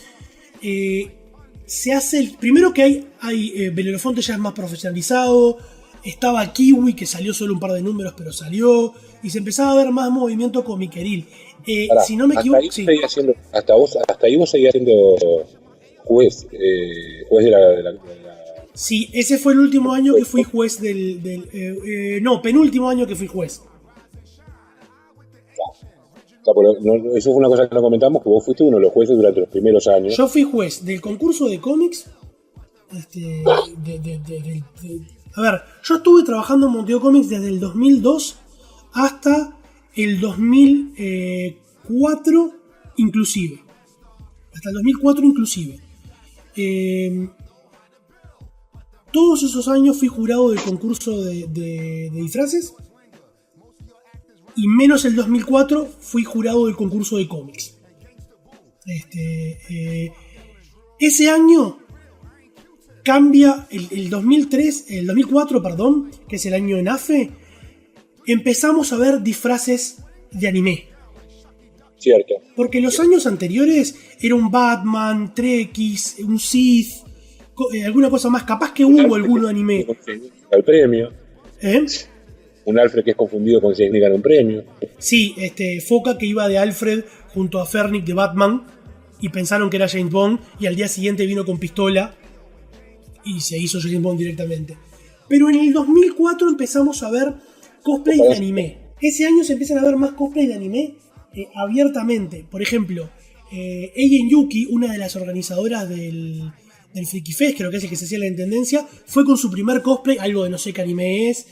se hace primero que hay Belerofonte ya es más profesionalizado, Estaba Kiwi, que salió solo un par de números, pero salió. Y se empezaba a ver más movimiento comiqueril. Si no me equivoco. Hasta ahí vos seguías siendo juez de la. Sí, ese fue el último año que fui juez no, penúltimo año que fui juez. Eso fue una cosa que no comentamos, que vos fuiste uno de los jueces durante los primeros años. Yo fui juez del concurso de cómics. A ver, yo estuve trabajando en Monteo Comics desde el 2002 hasta el 2004 inclusive. Hasta el 2004 inclusive. Todos esos años fui jurado del concurso de disfraces. Y menos el 2004 fui jurado del concurso de cómics. Ese año cambia el 2004, perdón, que es el año en AFE. Empezamos a ver disfraces de anime. Cierto. Porque los años anteriores era un Batman, Trekkies, un Sith, alguna cosa más. Capaz que hubo alguno anime. El premio. Un Alfred que es confundido con James Bond gana un premio. Sí, Foca que iba de Alfred junto a Fernick de Batman y pensaron que era James Bond y al día siguiente vino con pistola y se hizo James Bond directamente. Pero en el 2004 empezamos a ver cosplay de anime. Ese año se empiezan a ver más cosplay de anime abiertamente. Por ejemplo, Eien Yuki, una de las organizadoras del Freaky Fest, creo que es el que se hacía la intendencia, fue con su primer cosplay, algo de no sé qué anime es.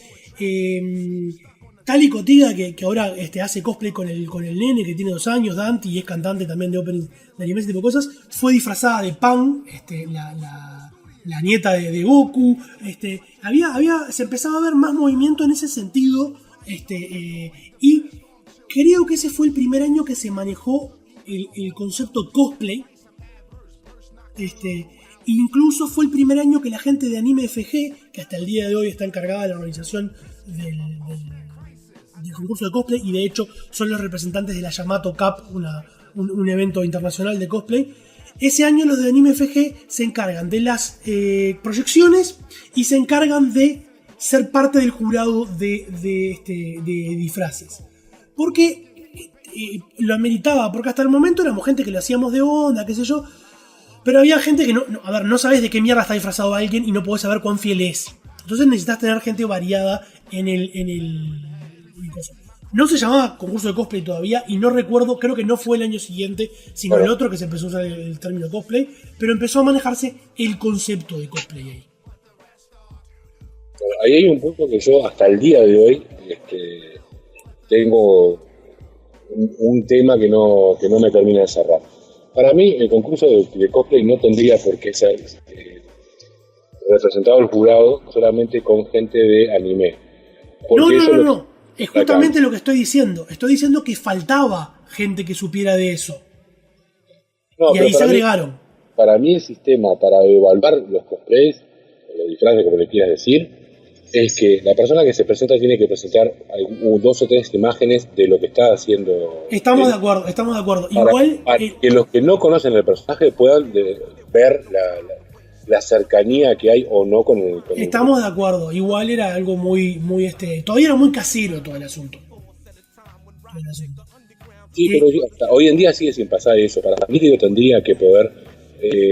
Tali Cotiga, que ahora hace cosplay con el nene que tiene 2 años, Dante, y es cantante también de opening de anime, ese tipo de cosas, fue disfrazada de Pan, la nieta de Goku. Se empezaba a ver más movimiento en ese sentido, y creo que ese fue el primer año que se manejó el concepto cosplay. Incluso fue el primer año que la gente de Anime FG, que hasta el día de hoy está encargada de la organización del concurso de cosplay, y de hecho son los representantes de la Yamato Cup, un evento internacional de cosplay. Ese año los de Anime FG se encargan de las proyecciones y se encargan de ser parte del jurado de disfraces. Porque lo ameritaba, porque hasta el momento éramos gente que lo hacíamos de onda, qué sé yo. Pero había gente que no sabes de qué mierda está disfrazado alguien y no podés saber cuán fiel es. Entonces necesitas tener gente variada en el no se llamaba concurso de cosplay todavía y no recuerdo, creo que no fue el año siguiente, sino el otro que se empezó a usar el término cosplay, pero empezó a manejarse el concepto de cosplay ahí. Ahí hay un punto que yo hasta el día de hoy tengo un tema que no me termina de cerrar. Para mí, el concurso de cosplay no tendría por qué ser representado el jurado solamente con gente de anime. No. Es justamente lo que estoy diciendo. Estoy diciendo que faltaba gente que supiera de eso. Y ahí se agregaron. Para mí, el sistema para evaluar los cosplays, los disfraces, como le quieras decir, es que la persona que se presenta tiene que presentar 2 o 3 imágenes de lo que está haciendo. Estamos de acuerdo. Para que los que no conocen el personaje puedan ver la cercanía que hay o no con el Estamos de acuerdo. Igual era algo muy todavía era muy casero todo el asunto. Sí, pero hasta hoy en día sigue sin pasar eso. Para mí tendría que poder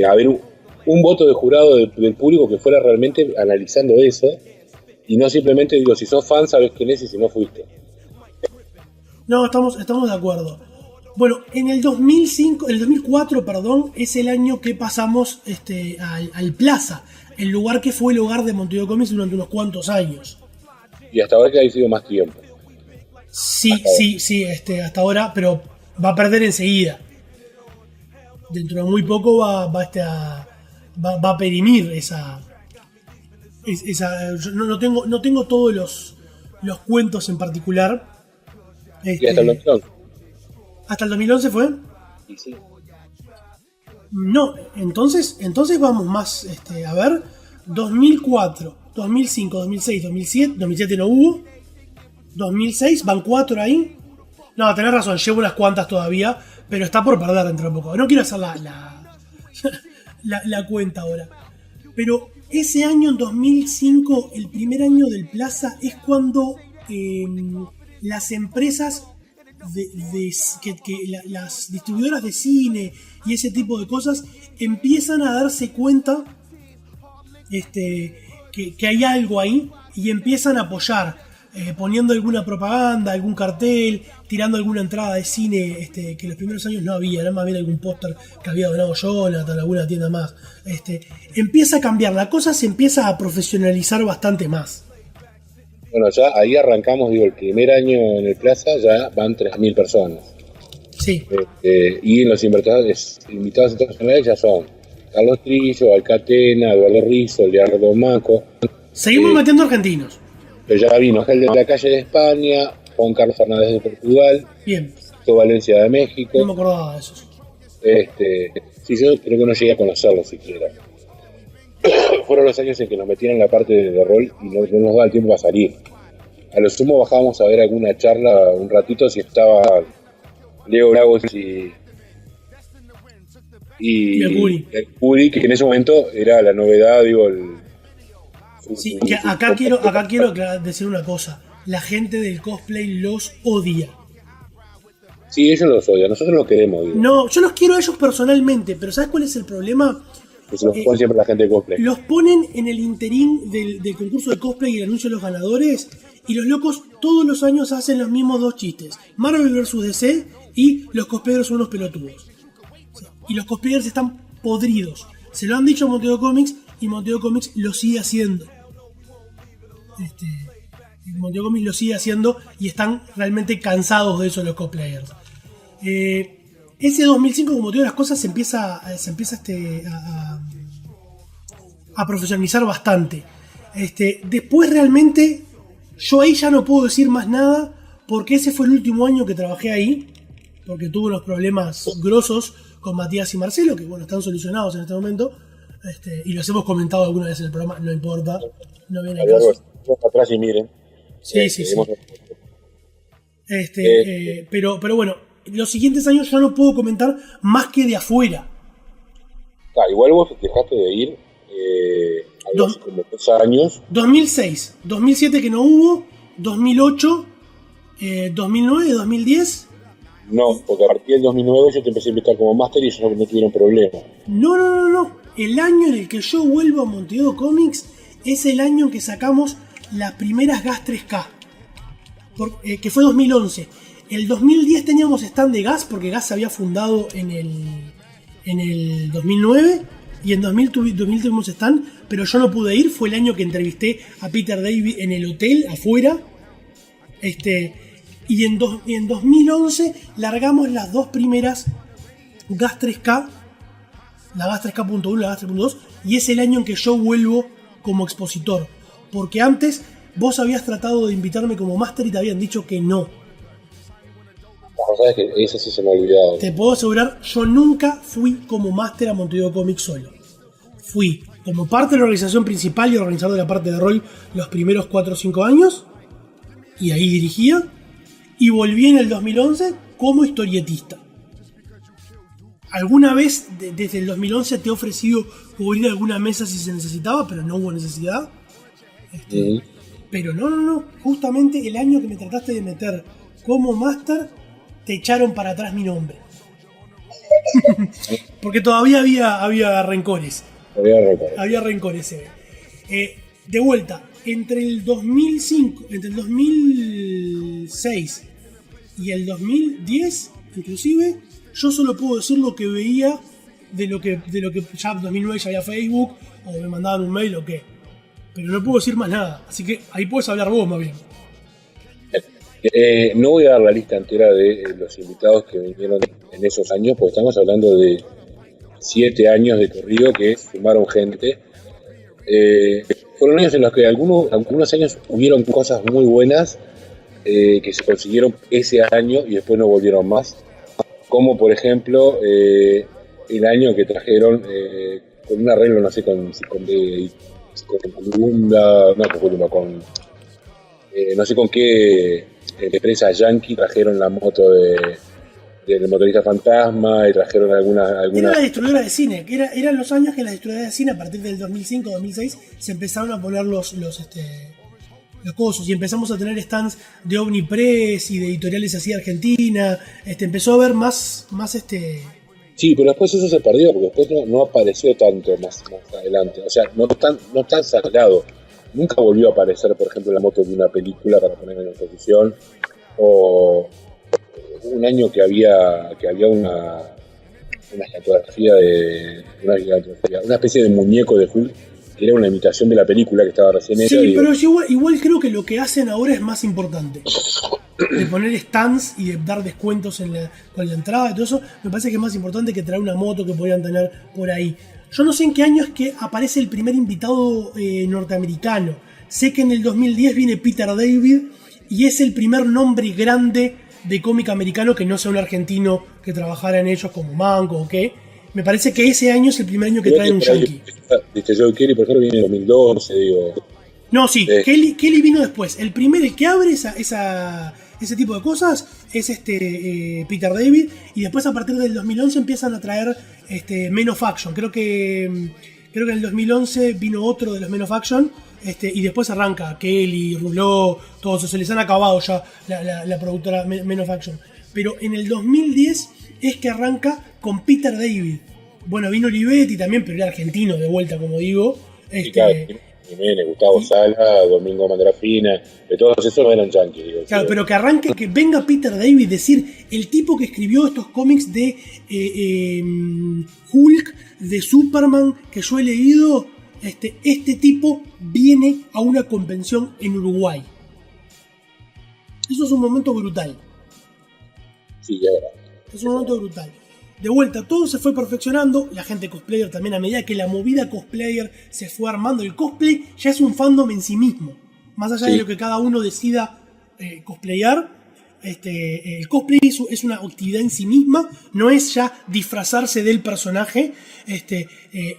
haber un voto de jurado del público que fuera realmente analizando eso. Y no simplemente si sos fan sabes quién es y si no fuiste. No, estamos de acuerdo. Bueno, en el 2004, es el año que pasamos al Plaza, el lugar que fue el hogar de Monteo Comics durante unos cuantos años. Y hasta ahora que ha sido más tiempo. Sí, hasta ahora, pero va a perder enseguida. Dentro de muy poco va a perimir esa. No tengo todos los cuentos en particular. Y hasta el 2011. ¿Hasta el 2011 fue? Sí. No, entonces vamos más, a ver, 2004, 2005, 2006, 2007 no hubo, 2006, van 4 ahí. No, tenés razón, llevo unas cuantas todavía, pero está por perder dentro de poco. No quiero hacer la cuenta ahora. Pero Ese año, en 2005, el primer año del Plaza, es cuando las empresas las distribuidoras de cine y ese tipo de cosas empiezan a darse cuenta que hay algo ahí y empiezan a apoyar, poniendo alguna propaganda, algún cartel, tirando alguna entrada de cine que en los primeros años no había, era más bien algún póster que había donado Jonathan, alguna tienda más. Empieza a cambiar, la cosa se empieza a profesionalizar bastante más. Bueno, ya ahí arrancamos, el primer año en el Plaza ya van 3.000 personas. Sí. Y en los invitados internacionales ya son Carlos Trillo, Alcatena, Eduardo Rizzo, Leonardo Maco. Seguimos metiendo argentinos. Pero ya vino Gel de la Calle de España, Juan Carlos Fernández de Portugal, bien. Valencia de México. No me acordaba de esos. Sí, yo creo que no llegué a conocerlo siquiera. Fueron los años en que nos metían en la parte de rol y no nos daba el tiempo para salir. A lo sumo bajábamos a ver alguna charla un ratito si estaba Leo Lagos y Curi, que en ese momento era la novedad, Sí, que acá quiero decir una cosa. La gente del cosplay los odia. Sí, ellos los odian, nosotros los queremos. No, yo los quiero a ellos personalmente, pero ¿sabes cuál es el problema? Que se los ponen siempre la gente de cosplay. Los ponen en el interín del concurso de cosplay y el anuncio de los ganadores, y los locos todos los años hacen los mismos dos chistes. Marvel vs DC y los cosplayers son unos pelotudos. Y los cosplayers están podridos. Se lo han dicho a Montego Comics y Montego Comics lo sigue haciendo. Montego Comics lo sigue haciendo y están realmente cansados de eso los cosplayers. Ese 2005, como te digo, las cosas se empieza a profesionalizar bastante. Después realmente yo ahí ya no puedo decir más nada porque ese fue el último año que trabajé ahí, porque tuve unos problemas grosos con Matías y Marcelo, que bueno, están solucionados en este momento, y los hemos comentado alguna vez en el programa, no importa, no viene al caso. Atrás y miren. Sí. Pero bueno, los siguientes años ya no puedo comentar más que de afuera. Igual vos dejaste de ir a los como 2 años. 2006, 2007 que no hubo, 2008, 2009, 2010. No, porque a partir del 2009 yo te empecé a invitar como máster y ellos no tuvieron problema. No. El año en el que yo vuelvo a Montevideo Comics es el año en que sacamos las primeras GAS 3K, que fue 2011. El 2010 teníamos stand de GAS porque GAS se había fundado en el 2009 y en 2000 tuvimos stand, pero yo no pude ir. Fue el año que entrevisté a Peter David en el hotel afuera. Y en 2011 largamos las dos primeras GAS 3K, la GAS 3K.1 y la GAS 3.2, y es el año en que yo vuelvo como expositor, porque antes vos habías tratado de invitarme como máster y te habían dicho que no. Sabes que eso sí se me ha olvidado. Te puedo asegurar, yo nunca fui como máster a Montevideo Comics solo. Fui como parte de la organización principal y organizador de la parte de rol los primeros 4 o 5 años, y ahí dirigía, y volví en el 2011 como historietista. Alguna vez desde el 2011 te he ofrecido cubrir alguna mesa si se necesitaba, pero no hubo necesidad. Pero no, justamente el año que me trataste de meter como máster, te echaron para atrás mi nombre. Porque todavía había rencores. Había rencores. De vuelta, entre el 2006 y el 2010, inclusive, yo solo puedo decir lo que veía de lo que ya en 2009 ya había Facebook, o me mandaban un mail o qué. Pero no puedo decir más nada, así que ahí puedes hablar vos más bien. No voy a dar la lista entera de los invitados que vinieron en esos años, porque estamos hablando de 7 años de corrido que sumaron gente. Fueron años en los que algunos años hubieron cosas muy buenas que se consiguieron ese año y después no volvieron más. Como por ejemplo el año que trajeron con un arreglo, no sé, con no sé con qué empresa yankee trajeron la moto de del motorista fantasma, y trajeron algunas... Era la distribuidora de cine, que eran los años que la distribuidora de cine, a partir del 2005-2006, se empezaron a poner los cosos, y empezamos a tener stands de Omnipress y de editoriales así de Argentina. Empezó a haber más Sí, pero después eso se perdió, porque después no apareció tanto más adelante. O sea, no tan sagrado. Nunca volvió a aparecer, por ejemplo, la moto de una película para poner en exposición, o un año que había una gigantografía una especie de muñeco de Hulk, que era una imitación de la película que estaba recién hecha. Sí, pero igual creo que lo que hacen ahora es más importante. De poner stands y de dar descuentos con la entrada y todo eso, me parece que es más importante que traer una moto que podrían tener por ahí. Yo no sé en qué año es que aparece el primer invitado norteamericano. Sé que en el 2010 viene Peter David y es el primer nombre grande de cómic americano que no sea un argentino que trabajara en ellos como Manco o qué. Me parece que ese año es el primer año que traen un yankee. Joe Kelly, por ejemplo, viene en 2012, digo. No, sí, Kelly vino después. El que abre ese tipo de cosas es Peter David, y después a partir del 2011 empiezan a traer Men of Action. Creo que en el 2011 vino otro de los Men of Action, y después arranca Kelly, Rouleau, todos, se les han acabado ya la productora Men of Action. Pero en el 2010 es que arranca con Peter David. Bueno, vino Olivetti también, pero era argentino de vuelta, como digo. Jiménez, Gustavo Sala, Domingo Mandrafina, de todos esos no eran yankees. Digo, claro, pero que arranque, que venga Peter David, decir, el tipo que escribió estos cómics de Hulk, de Superman, que yo he leído, este tipo viene a una convención en Uruguay. Eso es un momento brutal. Sí, ya era. Es un momento brutal. De vuelta, todo se fue perfeccionando, la gente cosplayer también, a medida que la movida cosplayer se fue armando. El cosplay ya es un fandom en sí mismo, más allá de lo que cada uno decida cosplayar. El cosplay es una actividad en sí misma, no es ya disfrazarse del personaje.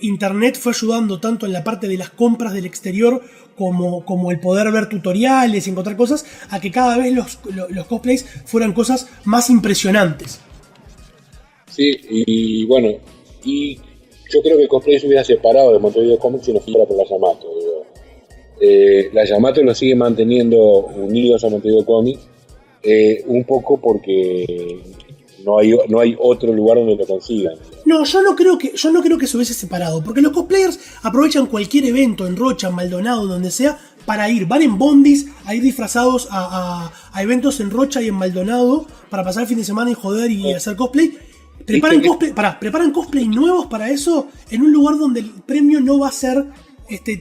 Internet fue ayudando tanto en la parte de las compras del exterior como el poder ver tutoriales y encontrar cosas, a que cada vez los cosplays fueran cosas más impresionantes. Sí, y bueno, y yo creo que el cosplay se hubiera separado de Montevideo Comics si no fuera por la Yamato. La Yamato lo sigue manteniendo unidos a Montevideo Comics, un poco porque no hay otro lugar donde lo consigan. No, yo no creo que se hubiese separado, porque los cosplayers aprovechan cualquier evento en Rocha, en Maldonado, donde sea, para ir, van en bondis a ir disfrazados a eventos en Rocha y en Maldonado para pasar el fin de semana y joder y hacer cosplay. Preparan cosplay nuevos para eso en un lugar donde el premio no va a ser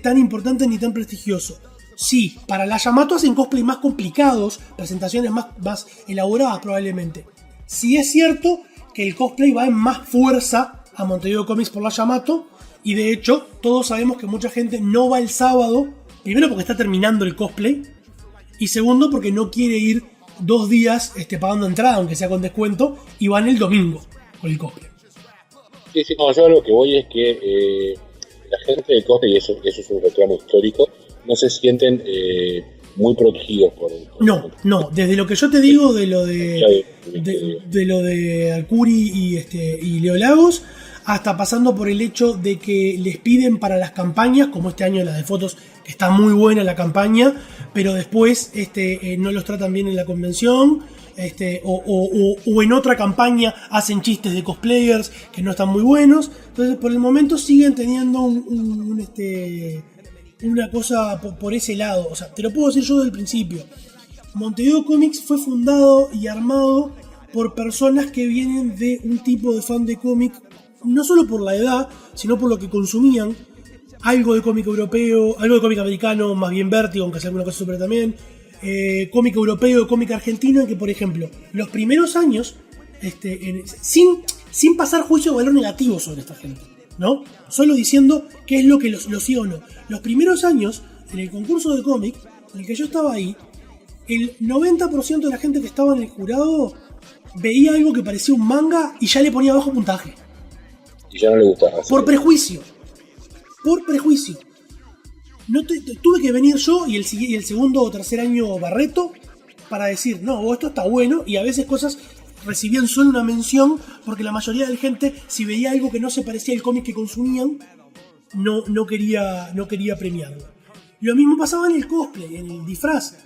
tan importante ni tan prestigioso. Sí, para la Yamato hacen cosplay más complicados, presentaciones más elaboradas probablemente. Sí es cierto que el cosplay va en más fuerza a Montevideo Comics por la Yamato, y de hecho todos sabemos que mucha gente no va el sábado, primero porque está terminando el cosplay, y segundo porque no quiere ir 2 días pagando entrada, aunque sea con descuento, y van el domingo con el cosplay. Sí, no, yo a lo que voy es que la gente del cosplay, y eso es un reclamo histórico, no se sienten muy protegidos por el cosplay. No, desde lo que yo te digo de lo de Arcuri y Leo Lagos, hasta pasando por el hecho de que les piden para las campañas, como este año la de fotos, que está muy buena la campaña, pero después no los tratan bien en la convención, o en otra campaña hacen chistes de cosplayers que no están muy buenos. Entonces por el momento siguen teniendo una cosa por ese lado. O sea, te lo puedo decir yo desde el principio. Montevideo Comics fue fundado y armado por personas que vienen de un tipo de fan de cómic, no solo por la edad, sino por lo que consumían. Algo de cómic europeo, algo de cómic americano, más bien Vértigo, aunque sea alguna cosa super también. Cómic europeo, cómic argentino, en que, por ejemplo, los primeros años, sin pasar juicio de valor negativo sobre esta gente, ¿no? Solo diciendo qué es lo que los sigue o no. Los primeros años, en el concurso de cómic, en el que yo estaba ahí, el 90% de la gente que estaba en el jurado veía algo que parecía un manga y ya le ponía bajo puntaje. Y ya no le gustaba. Por prejuicio. Tuve que venir yo y el segundo o tercer año Barreto para decir, no, esto está bueno, y a veces cosas recibían solo una mención porque la mayoría de la gente, si veía algo que no se parecía al cómic que consumían, no quería premiarlo. Lo mismo pasaba en el cosplay, en el disfraz.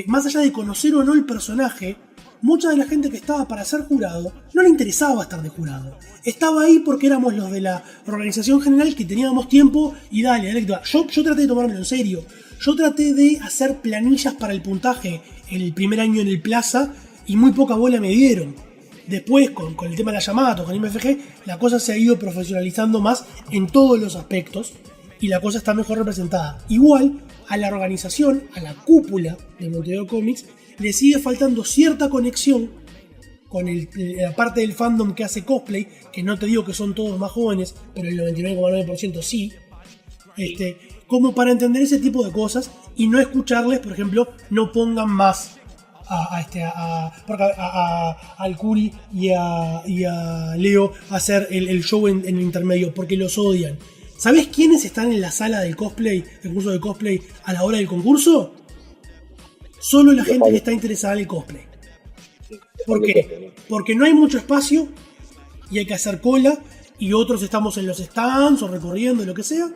Más allá de conocer o no el personaje, mucha de la gente que estaba para ser jurado no le interesaba estar de jurado. Estaba ahí porque éramos los de la organización general que teníamos tiempo y dale. Yo traté de tomármelo en serio. Yo traté de hacer planillas para el puntaje el primer año en el Plaza y muy poca bola me dieron. Después, con el tema de la Yamato, con MFG, la cosa se ha ido profesionalizando más en todos los aspectos y la cosa está mejor representada. Igual, a la organización, a la cúpula de Montevideo Comics, le sigue faltando cierta conexión con la parte del fandom que hace cosplay, que no te digo que son todos más jóvenes, pero el 99,9% sí, como para entender ese tipo de cosas y no escucharles, por ejemplo, no pongan más al Curi y a Leo a hacer el show en el intermedio, porque los odian. ¿Sabés quiénes están en la sala del cosplay, del curso de cosplay, a la hora del concurso? Solo la gente que está interesada en el cosplay. ¿Por qué? Porque no hay mucho espacio y hay que hacer cola y otros estamos en los stands o recorriendo, lo que sea,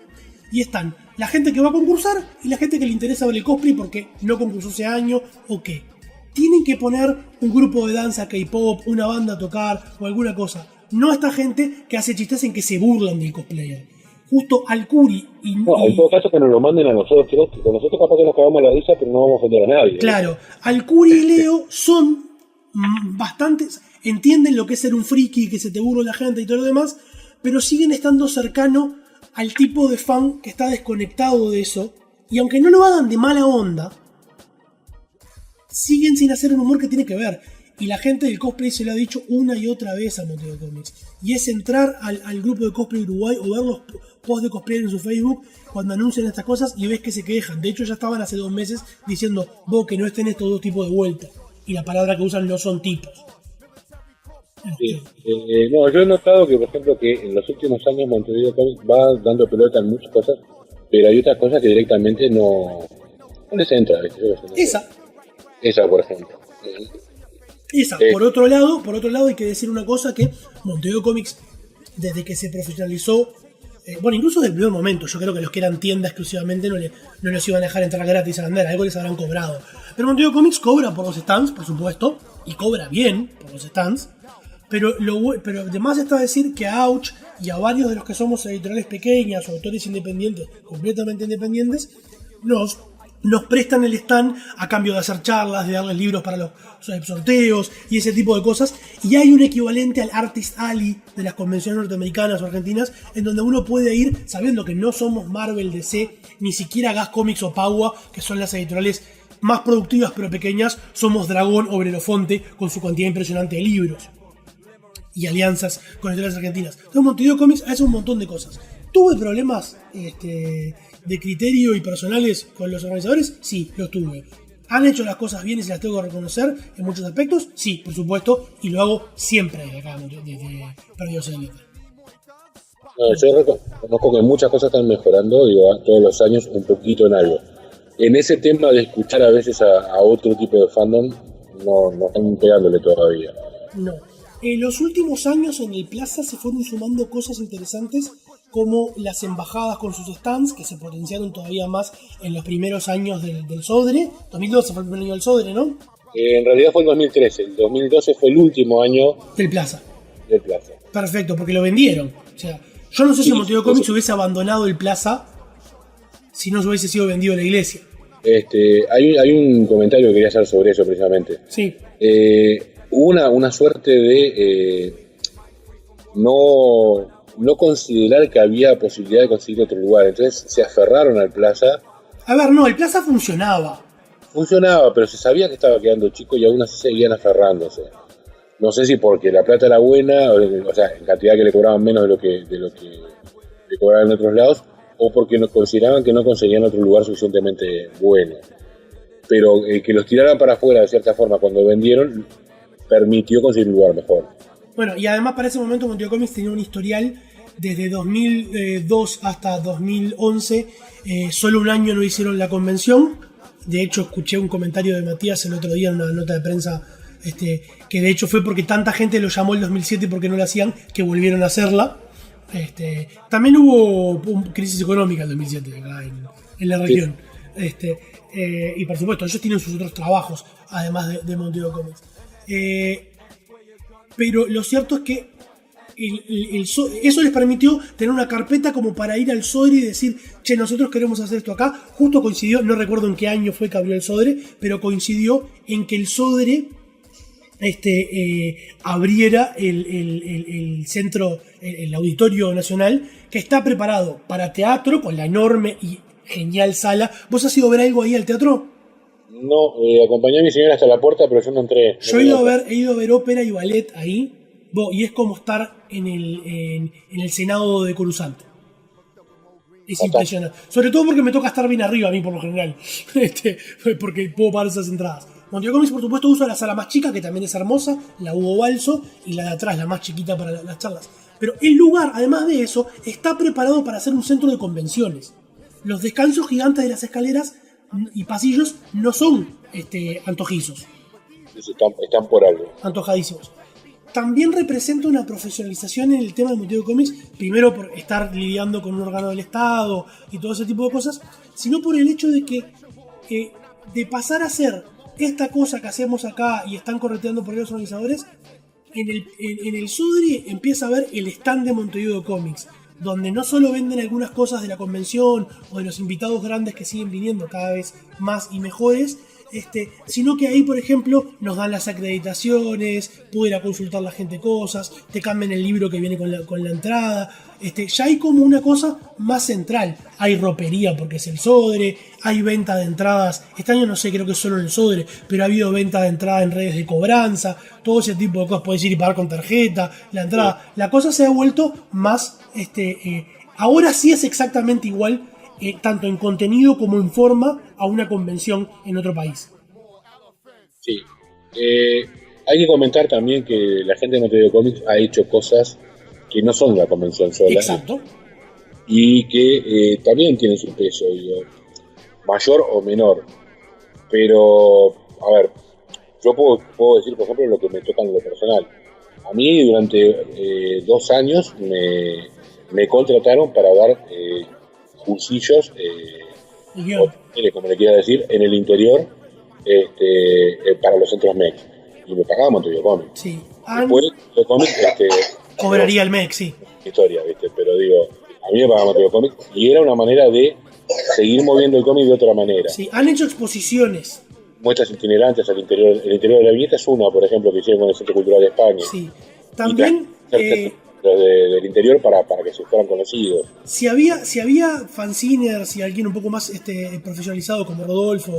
y están la gente que va a concursar y la gente que le interesa ver el cosplay porque no concursó ese año o qué. Tienen que poner un grupo de danza K-pop, una banda a tocar o alguna cosa. No esta gente que hace chistes en que se burlan del cosplayer. Justo al Curi en todo caso que nos lo manden a nosotros, que con nosotros capaz que nos cagamos la risa, pero no vamos a ofender a nadie. Claro, al Curi y Leo son bastantes, entienden lo que es ser un friki, que se te burla la gente y todo lo demás, pero siguen estando cercano al tipo de fan que está desconectado de eso, y aunque no lo hagan de mala onda, siguen sin hacer un humor que tiene que ver. Y la gente del cosplay se lo ha dicho una y otra vez a Montevideo Comics. Y es entrar al grupo de Cosplay Uruguay o ver los posts de cosplay en su Facebook cuando anuncian estas cosas y ves que se quejan. De hecho ya estaban hace 2 meses diciendo vos que no estén estos dos tipos de vuelta. Y la palabra que usan no son tipos. Sí. Yo he notado que, por ejemplo, que en los últimos años Montevideo Comics va dando pelota en muchas cosas, pero hay otras cosas que directamente no les entra. Esa, por ejemplo. Por otro lado hay que decir una cosa, que Montevideo Comics, desde que se profesionalizó, incluso desde el primer momento, yo creo que los que eran tienda exclusivamente no les iban a dejar entrar gratis a vender, algo les habrán cobrado. Pero Montevideo Comics cobra por los stands, por supuesto, y cobra bien por los stands, pero además está decir que a Ouch y a varios de los que somos editoriales pequeñas o autores independientes, completamente independientes, nos prestan el stand a cambio de hacer charlas, de darles libros para los sorteos y ese tipo de cosas. Y hay un equivalente al Artist Alley de las convenciones norteamericanas o argentinas, en donde uno puede ir sabiendo que no somos Marvel, DC, ni siquiera Gas Comics o Paua, que son las editoriales más productivas pero pequeñas. Somos Dragón o Belerofonte con su cantidad impresionante de libros y alianzas con editoriales argentinas. Entonces Montevideo Comics hace un montón de cosas. Tuve problemas de criterio y personales con los organizadores, sí, los tuve. ¿Han hecho las cosas bien y se las tengo que reconocer en muchos aspectos? Sí, por supuesto, y lo hago siempre desde acá, desde Perdidos en el Éter. Yo reconozco que muchas cosas están mejorando, todos los años un poquito en algo. En ese tema de escuchar a veces a otro tipo de fandom, no están pegándole todavía. No. En los últimos años en el Plaza se fueron sumando cosas interesantes, como las embajadas con sus stands, que se potenciaron todavía más en los primeros años del Sodre. 2012 fue el primer año del Sodre, ¿no? En realidad fue el 2013, el 2012 fue el último año del Plaza. Perfecto, porque lo vendieron. O sea, yo no sé si Montevideo Comics hubiese abandonado el Plaza si no se hubiese sido vendido la iglesia. Hay un comentario que quería hacer sobre eso precisamente. Sí. Una suerte de no considerar que había posibilidad de conseguir otro lugar, entonces se aferraron al Plaza. A ver, no, el Plaza funcionaba, pero se sabía que estaba quedando chico y aún así seguían aferrándose. No sé si porque la plata era buena, o sea, en cantidad que le cobraban menos de lo que le cobraban en otros lados, o porque consideraban que no conseguían otro lugar suficientemente bueno. Pero que los tiraran para afuera de cierta forma cuando vendieron permitió conseguir un lugar mejor. Bueno, y además para ese momento Montevideo Comics tenía un historial desde 2002 hasta 2011. Solo un año no hicieron la convención. De hecho, escuché un comentario de Matías el otro día en una nota de prensa que de hecho fue porque tanta gente lo llamó el 2007 porque no lo hacían, que volvieron a hacerla. También hubo crisis económica en 2007 acá en la región. Sí. Y por supuesto, ellos tienen sus otros trabajos, además de Montevideo Comics. Pero lo cierto es que eso les permitió tener una carpeta como para ir al Sodre y decir, che, nosotros queremos hacer esto acá. Justo coincidió, no recuerdo en qué año fue que abrió el Sodre, pero coincidió en que el Sodre abriera el centro, el Auditorio Nacional, que está preparado para teatro con la enorme y genial sala. ¿Vos has ido a ver algo ahí al teatro? No, acompañé a mi señora hasta la puerta, pero yo no entré. Yo he ido a ver ópera y ballet ahí, y es como estar en el Senado de Coruscant. Es impresionante. Sobre todo porque me toca estar bien arriba a mí por lo general, porque puedo pagar esas entradas. Montevideo Comics, por supuesto, usa la sala más chica, que también es hermosa, la Hugo Balso, y la de atrás, la más chiquita para las charlas. Pero el lugar, además de eso, está preparado para ser un centro de convenciones. Los descansos gigantes de las escaleras y pasillos no son antojizos. Están por algo. Antojadísimos. También representa una profesionalización en el tema de Montevideo Comics, primero por estar lidiando con un órgano del Estado y todo ese tipo de cosas, sino por el hecho de que de pasar a ser esta cosa que hacemos acá y están correteando por ahí los organizadores, en el Sodre empieza a ver el stand de Montevideo Comics, donde no solo venden algunas cosas de la convención o de los invitados grandes que siguen viniendo cada vez más y mejores, sino que ahí, por ejemplo, nos dan las acreditaciones, puede ir a consultar la gente cosas, te cambian el libro que viene con la entrada, ya hay como una cosa más central. Hay ropería porque es el Sodre, hay venta de entradas, este año no sé, creo que es solo en el Sodre, pero ha habido venta de entrada en redes de cobranza, todo ese tipo de cosas, puedes ir y pagar con tarjeta, la entrada, la cosa se ha vuelto más, ahora sí es exactamente igual, tanto en contenido como en forma, a una convención en otro país. Sí. Hay que comentar también que la gente de Montevideo Comics ha hecho cosas que no son la convención sola. Exacto. Y que también tienen su peso, digo, mayor o menor. Pero, a ver, yo puedo decir, por ejemplo, lo que me toca en lo personal. A mí durante 2 años me contrataron para dar cursillos, como le quiera decir, en el interior para los centros MEC. Y me pagaba Montevideo Comics. Sí. Después Montevideo Comics cobraría el MEC, sí. Historia, ¿viste? Pero digo, a mí me pagaba Montevideo Comics y era una manera de seguir moviendo el cómic de otra manera. Sí, han hecho exposiciones. Muestras itinerantes al interior. El interior de la viñeta es una, por ejemplo, que hicieron con el Centro Cultural de España. Sí. También los del interior para que se fueran conocidos. Si había fanziners y alguien un poco más profesionalizado como Rodolfo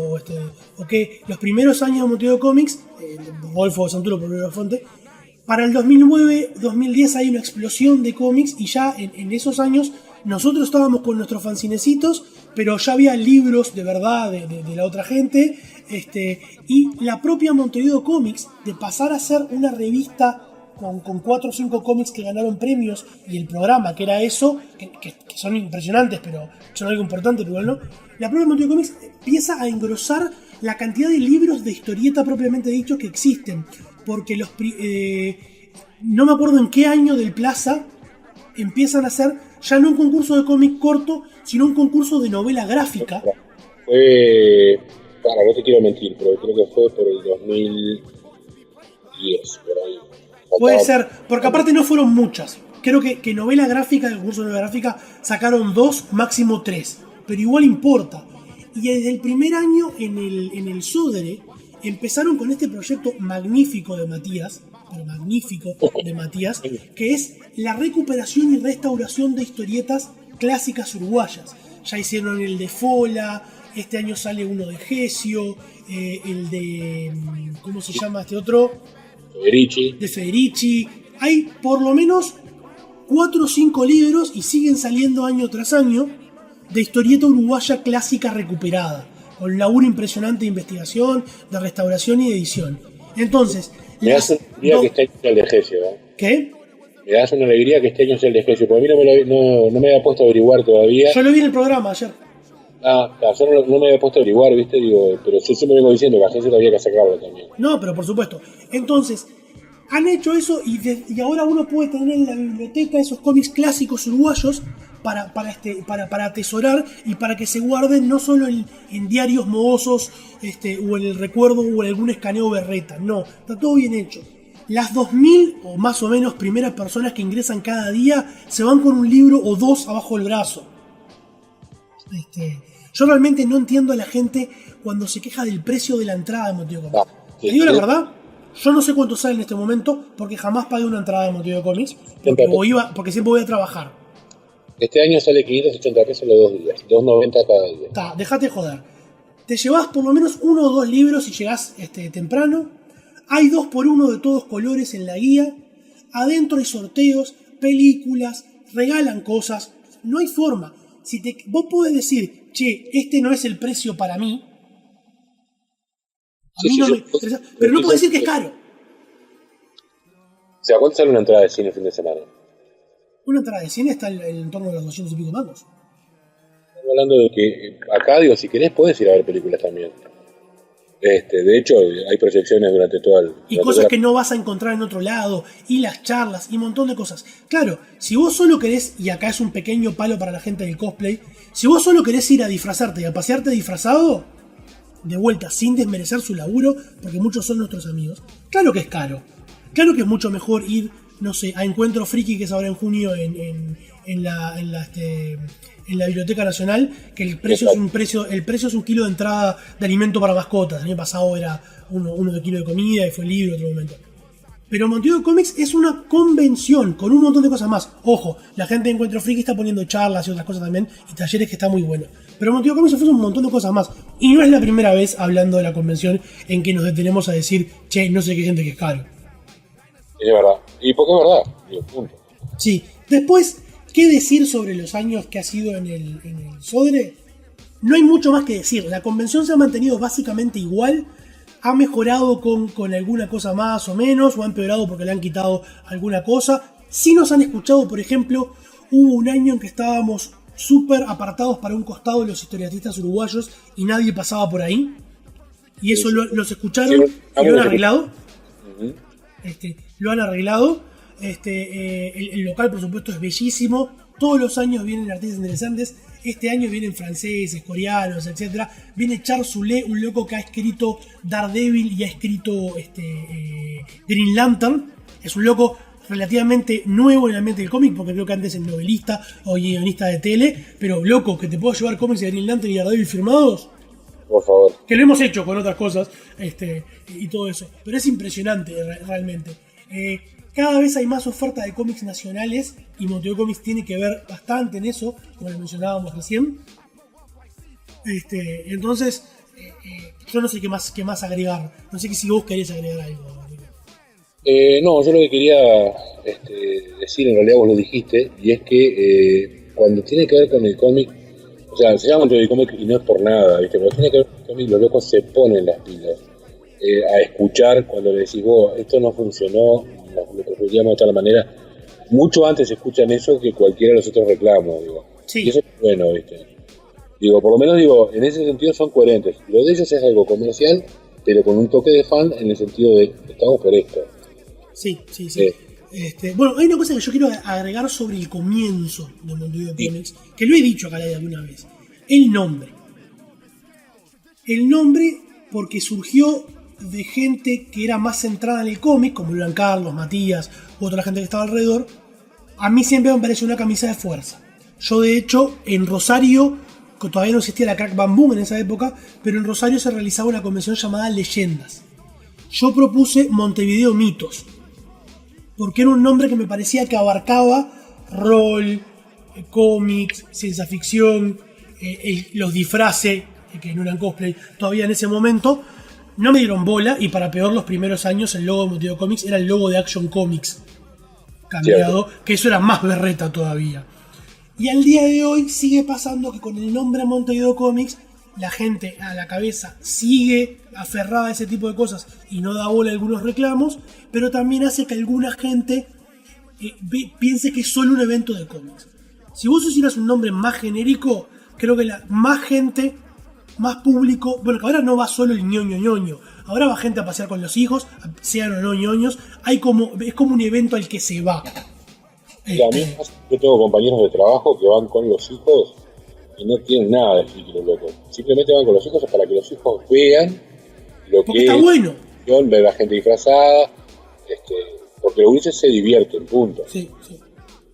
o que los primeros años de Montevideo Comics, Rodolfo Santuro por primera fuente, para el 2009-2010 hay una explosión de cómics y ya en esos años nosotros estábamos con nuestros fanzinecitos, pero ya había libros de verdad de la otra gente, y la propia Montevideo Comics, de pasar a ser una revista con 4 o 5 cómics que ganaron premios y el programa que era eso, que son impresionantes, pero son algo importante, pero igual no. La propia Montevideo Comics empieza a engrosar la cantidad de libros de historieta propiamente dicho que existen, porque no me acuerdo en qué año del Plaza empiezan a hacer ya no un concurso de cómic corto, sino un concurso de novela gráfica. No te quiero mentir, pero creo que fue por el 2010, por ahí. Puede ser, porque aparte no fueron muchas. Creo que novela gráfica, el concurso de novela gráfica, sacaron 2, máximo 3. Pero igual importa. Y desde el primer año en el Sodre empezaron con este proyecto magnífico de Matías, que es la recuperación y restauración de historietas clásicas uruguayas. Ya hicieron el de Fola, este año sale uno de Gesio, el de... ¿cómo se llama este otro? De Federici. Hay por lo menos 4 o 5 libros y siguen saliendo año tras año de historieta uruguaya clásica recuperada, con laburo impresionante de investigación, de restauración y de edición. Entonces, me das una alegría que este año sea el de Gesio, ¿eh? ¿Qué? Me das una alegría que este año sea el de Gesio, porque a mí no me había puesto a averiguar todavía. Yo lo vi en el programa ayer. Yo no me había puesto a averiguar, ¿viste? Digo, pero yo siempre vengo diciendo que a Hensel había que sacarlo también. No, pero por supuesto. Entonces, han hecho eso y ahora uno puede tener en la biblioteca esos cómics clásicos uruguayos para atesorar y para que se guarden no solo en diarios mohosos o en el recuerdo o en algún escaneo berreta. No, está todo bien hecho. Las 2000 o más o menos primeras personas que ingresan cada día se van con un libro o dos abajo del brazo. Yo realmente no entiendo a la gente cuando se queja del precio de la entrada de Monteo Comics. Te digo la verdad, yo no sé cuánto sale en este momento porque jamás pagué una entrada de Monteo Comics porque siempre voy a trabajar. Este año sale 580 pesos los 2 días, 2.90 cada día. Dejate joder. Te llevas por lo menos 1 o 2 libros si llegás temprano. Hay 2x1 de todos colores en la guía. Adentro hay sorteos, películas, regalan cosas. No hay forma. Vos podés decir, che, este no es el precio para mí. A mí no me interesa, pero no podés decir que es caro. O sea, ¿cuánto sale una entrada de cine el fin de semana? Una entrada de cine está en torno a los 200 y pico mangos. Estamos hablando de que acá, digo, si querés podés ir a ver películas también. De hecho, hay proyecciones durante todo el... Y cosas que no vas a encontrar en otro lado, y las charlas, y un montón de cosas. Claro, si vos solo querés, y acá es un pequeño palo para la gente del cosplay, si vos solo querés ir a disfrazarte y a pasearte disfrazado, de vuelta, sin desmerecer su laburo, porque muchos son nuestros amigos, claro que es caro. Claro que es mucho mejor ir, no sé, a Encuentro Friki, que es ahora en junio en la Biblioteca Nacional, que el precio es un kilo de entrada de alimento para mascotas. El año pasado era uno de kilo de comida y fue libre en otro momento. Pero Montevideo Comics es una convención con un montón de cosas más. Ojo, la gente de Encuentro Friki está poniendo charlas y otras cosas también, y talleres, que está muy bueno. Pero Montevideo Comics ofrece un montón de cosas más. Y no es la primera vez, hablando de la convención, en que nos detenemos a decir, che, no sé qué gente que es caro. Es verdad. Y porque es verdad. Digo, punto. Sí. Después, ¿qué decir sobre los años que ha sido en el Sodre? No hay mucho más que decir. La convención se ha mantenido básicamente igual. Ha mejorado con alguna cosa más o menos, o ha empeorado porque le han quitado alguna cosa. Si nos han escuchado, por ejemplo, hubo un año en que estábamos súper apartados para un costado de los historietistas uruguayos y nadie pasaba por ahí. Y eso los escucharon y lo han arreglado. Lo han arreglado. El local, por supuesto, es bellísimo. Todos los años vienen artistas interesantes. Este año vienen franceses, coreanos, etc. Viene Charles Soule, un loco que ha escrito Daredevil y ha escrito Green Lantern. Es un loco relativamente nuevo en el ambiente del cómic, porque creo que antes es novelista o guionista de tele. Pero loco, que te puedo llevar cómics de Green Lantern y Daredevil firmados. Por favor. Que lo hemos hecho con otras cosas y todo eso. Pero es impresionante realmente. Cada vez hay más oferta de cómics nacionales y Montevideo Comics tiene que ver bastante en eso, como lo mencionábamos recién. Entonces, yo no sé qué más agregar. No sé si vos querés agregar algo. No, yo lo que quería decir, en realidad vos lo dijiste, y es que cuando tiene que ver con el cómic, o sea, se llama Montevideo Comics y no es por nada, ¿viste? Cuando tiene que ver con el cómic, los locos se ponen las pilas a escuchar cuando le decís, vos, esto no funcionó, lo preferiríamos de tal manera. Mucho antes escuchan eso que cualquiera de los otros reclamos, digo. Sí. Y eso es bueno, ¿viste? Digo, por lo menos, digo, en ese sentido son coherentes. Lo de ellos es algo comercial, pero con un toque de fan en el sentido de, estamos por esto. Sí. Bueno, hay una cosa que yo quiero agregar sobre el comienzo de Montevideo Comics, que lo he dicho acá alguna vez. El nombre. El nombre porque surgió de gente que era más centrada en el cómic, como eran Carlos, Matías u otra gente que estaba alrededor. A mí siempre me pareció una camisa de fuerza. Yo, de hecho, en Rosario, que todavía no existía la Crack Bam Boom en esa época, pero en Rosario se realizaba una convención llamada Leyendas. Yo propuse Montevideo Mitos, porque era un nombre que me parecía que abarcaba rol, cómics, ciencia ficción, los disfraces, que no eran cosplay todavía en ese momento. No me dieron bola, y para peor, los primeros años el logo de Montevideo Comics era el logo de Action Comics cambiado, que eso era más berreta todavía. Y al día de hoy sigue pasando que con el nombre Montevideo Comics la gente a la cabeza sigue aferrada a ese tipo de cosas y no da bola a algunos reclamos, pero también hace que alguna gente piense que es solo un evento de cómics. Si vos hicieras un nombre más genérico, creo que más gente, más público, bueno, que ahora no va solo el ñoño, ahora va gente a pasear con los hijos, sean o no ñoños, es como un evento al que se va. Y a mí, yo tengo compañeros de trabajo que van con los hijos y no tienen nada de Friki Loco. Simplemente van con los hijos para que los hijos vean lo porque que está bueno. Ver la gente disfrazada, porque los gurises se divierten, punto. Sí.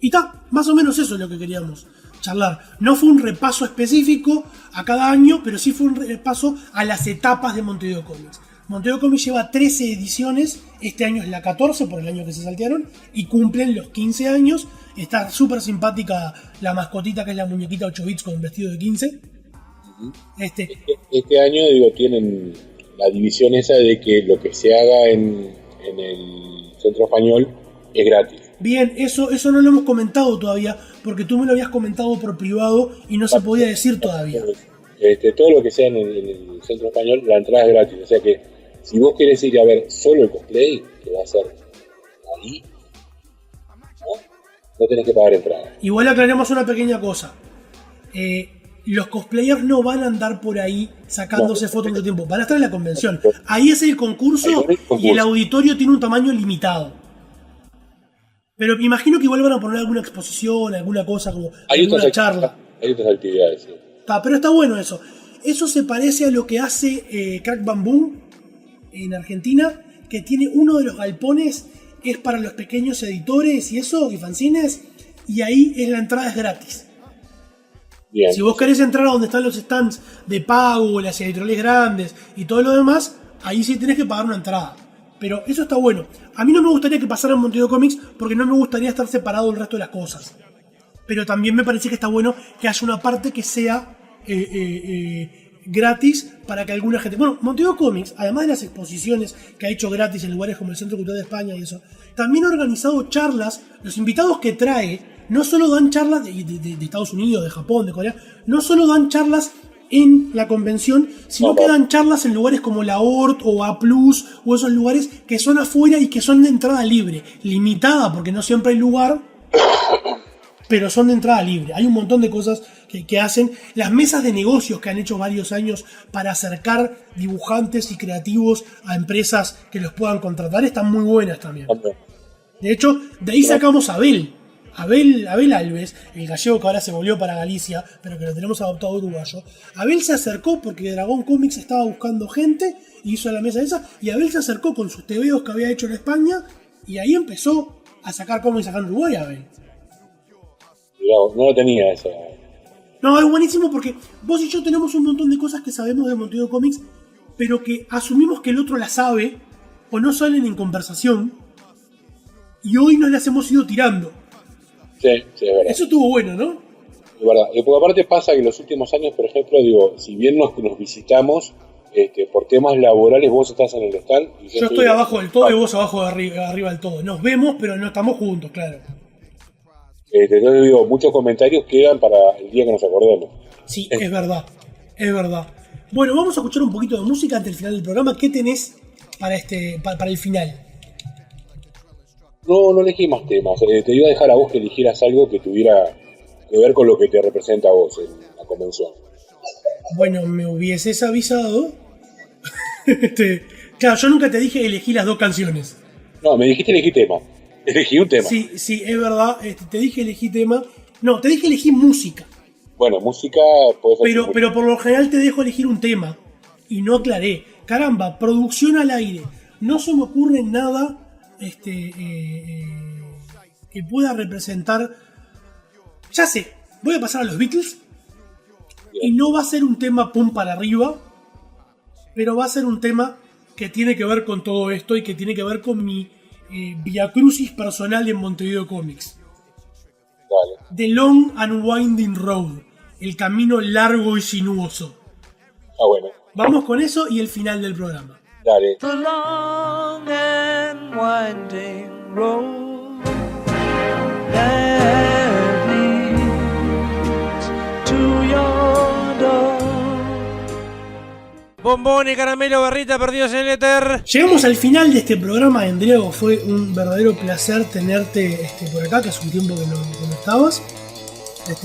Y está, más o menos eso es lo que queríamos charlar. No fue un repaso específico a cada año, pero sí fue un repaso a las etapas de Montevideo Comics. Montevideo Comics lleva 13 ediciones, este año es la 14 por el año que se saltearon, y cumplen los 15 años. Está súper simpática la mascotita que es la muñequita 8 bits con vestido de 15. Este año, tienen la división esa de que lo que se haga en el Centro Español es gratis. Bien, eso no lo hemos comentado todavía, porque tú me lo habías comentado por privado y no se podía decir todavía. Todo lo que sea en el Centro Español, la entrada es gratis, o sea que si vos querés ir a ver solo el cosplay, que va a ser ahí, no tenés que pagar entrada. Igual aclaremos una pequeña cosa. Los cosplayers no van a andar por ahí sacándose fotos todo el tiempo, van a estar en la convención. Ahí es el concurso y el auditorio tiene un tamaño limitado. Pero me imagino que igual van a poner alguna exposición, alguna cosa como alguna charla. Hay otras actividades, sí. Pero está bueno eso. Eso se parece a lo que hace Crack Bamboo en Argentina, que tiene uno de los galpones, es para los pequeños editores y eso, y fanzines, y ahí la entrada es gratis. Bien. Si vos querés entrar a donde están los stands de pago, las editoriales grandes y todo lo demás, ahí sí tenés que pagar una entrada. Pero eso está bueno. A mí no me gustaría que pasara en Montevideo Comics porque no me gustaría estar separado del resto de las cosas. Pero también me parece que está bueno que haya una parte que sea gratis para que alguna gente... Bueno, Montevideo Comics, además de las exposiciones que ha hecho gratis en lugares como el Centro Cultural de España y eso, también ha organizado charlas. Los invitados que trae no solo dan charlas de Estados Unidos, de Japón, de Corea, no solo dan charlas en la convención, sino que dan charlas en lugares como la ORT o A+, o esos lugares que son afuera y que son de entrada libre, limitada porque no siempre hay lugar, pero son de entrada libre. Hay un montón de cosas que hacen. Las mesas de negocios que han hecho varios años para acercar dibujantes y creativos a empresas que los puedan contratar están muy buenas también. De hecho, de ahí sacamos a Abel Alves, el gallego que ahora se volvió para Galicia, pero que lo tenemos adoptado uruguayo. Abel se acercó porque Dragón Comics estaba buscando gente, y hizo la mesa esa, y Abel se acercó con sus tebeos que había hecho en España, y ahí empezó a sacar cómics acá en Uruguay, Abel. No lo tenía eso. No, es buenísimo porque vos y yo tenemos un montón de cosas que sabemos de Montevideo Comics, pero que asumimos que el otro las sabe, o no salen en conversación, y hoy nos las hemos ido tirando. Sí, es verdad. Eso estuvo bueno, ¿no? Es verdad. Porque aparte pasa que en los últimos años, por ejemplo, si bien nos visitamos, por temas laborales vos estás en el stand. Y yo estoy abajo del todo y vos abajo arriba del todo. Nos vemos, pero no estamos juntos, claro. Entonces muchos comentarios quedan para el día que nos acordemos. Sí, es verdad. Bueno, vamos a escuchar un poquito de música antes del final del programa. ¿Qué tenés para el final? No elegí más temas. Te iba a dejar a vos que eligieras algo que tuviera que ver con lo que te representa a vos en la convención. Bueno, me hubieses avisado. Claro, yo nunca te dije elegí las dos canciones. No, me dijiste elegí tema. Elegí un tema. Sí, es verdad. Te dije elegí tema. No, te dije elegí música. Bueno, música puede ser. Pero por lo general te dejo elegir un tema. Y no aclaré. Caramba, producción al aire. No se me ocurre nada que pueda representar. Ya sé, voy a pasar a los Beatles. Bien. Y no va a ser un tema pum para arriba, pero va a ser un tema que tiene que ver con todo esto y que tiene que ver con mi viacrucis personal en Montevideo Comics. Vale. The Long and Winding Road, el camino largo y sinuoso. Bueno. Vamos con eso y el final del programa. Dale. The long and winding road that leads to your door. Bombón y caramelo, barrita perdidos en el éter. Llegamos al final de este programa, Andriego. Fue un verdadero placer tenerte por acá, que hace un tiempo que no estabas.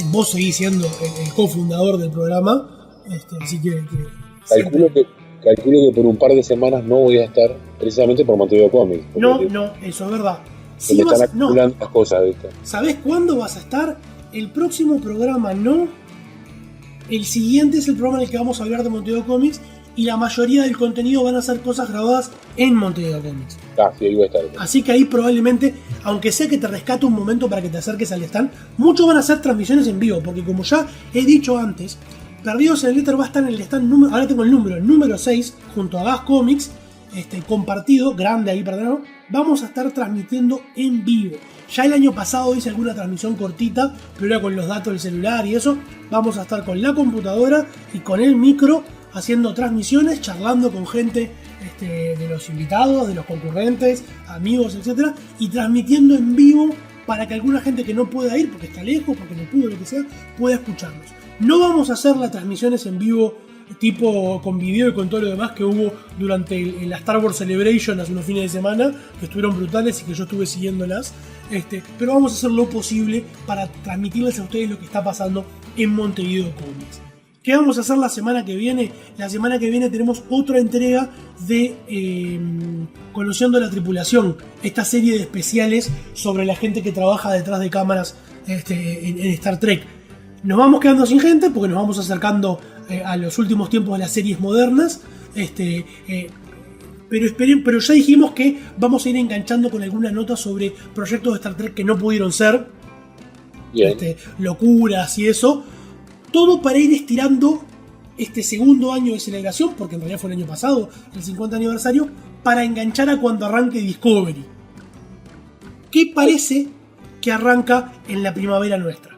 Vos seguís siendo el cofundador del programa, así que calculo que por un par de semanas no voy a estar, precisamente por Montevideo Comics. No, eso es verdad. Sí, me están acumulando las cosas, ¿viste? ¿Sabés cuándo vas a estar? El próximo programa no. El siguiente es el programa en el que vamos a hablar de Montevideo Comics, y la mayoría del contenido van a ser cosas grabadas en Montevideo Comics. Sí, ahí voy a estar. Así que ahí probablemente, aunque sea que te rescate un momento para que te acerques al stand, muchos van a hacer transmisiones en vivo, porque como ya he dicho antes, Perdidos en el Éter va a estar en el stand número, ahora tengo el número 6, junto a Gas Comics, compartido, grande ahí, perdón, vamos a estar transmitiendo en vivo. Ya el año pasado hice alguna transmisión cortita, pero era con los datos del celular y eso. Vamos a estar con la computadora y con el micro haciendo transmisiones, charlando con gente de los invitados, de los concurrentes, amigos, etc. Y transmitiendo en vivo para que alguna gente que no pueda ir, porque está lejos, porque no pudo, lo que sea, pueda escucharnos. No vamos a hacer las transmisiones en vivo tipo con video y con todo lo demás que hubo durante la Star Wars Celebration hace unos fines de semana, que estuvieron brutales y que yo estuve siguiéndolas, pero vamos a hacer lo posible para transmitirles a ustedes lo que está pasando en Montevideo Comics. ¿Qué vamos a hacer la semana que viene? La semana que viene tenemos otra entrega de Conociendo la Tripulación, esta serie de especiales sobre la gente que trabaja detrás de cámaras en Star Trek. Nos vamos quedando sin gente porque nos vamos acercando a los últimos tiempos de las series modernas, pero ya dijimos que vamos a ir enganchando con algunas notas sobre proyectos de Star Trek que no pudieron ser, locuras y eso, todo para ir estirando este segundo año de celebración, porque en realidad fue el año pasado, el 50 aniversario, para enganchar a cuando arranque Discovery. ¿Qué parece que arranca en la primavera nuestra?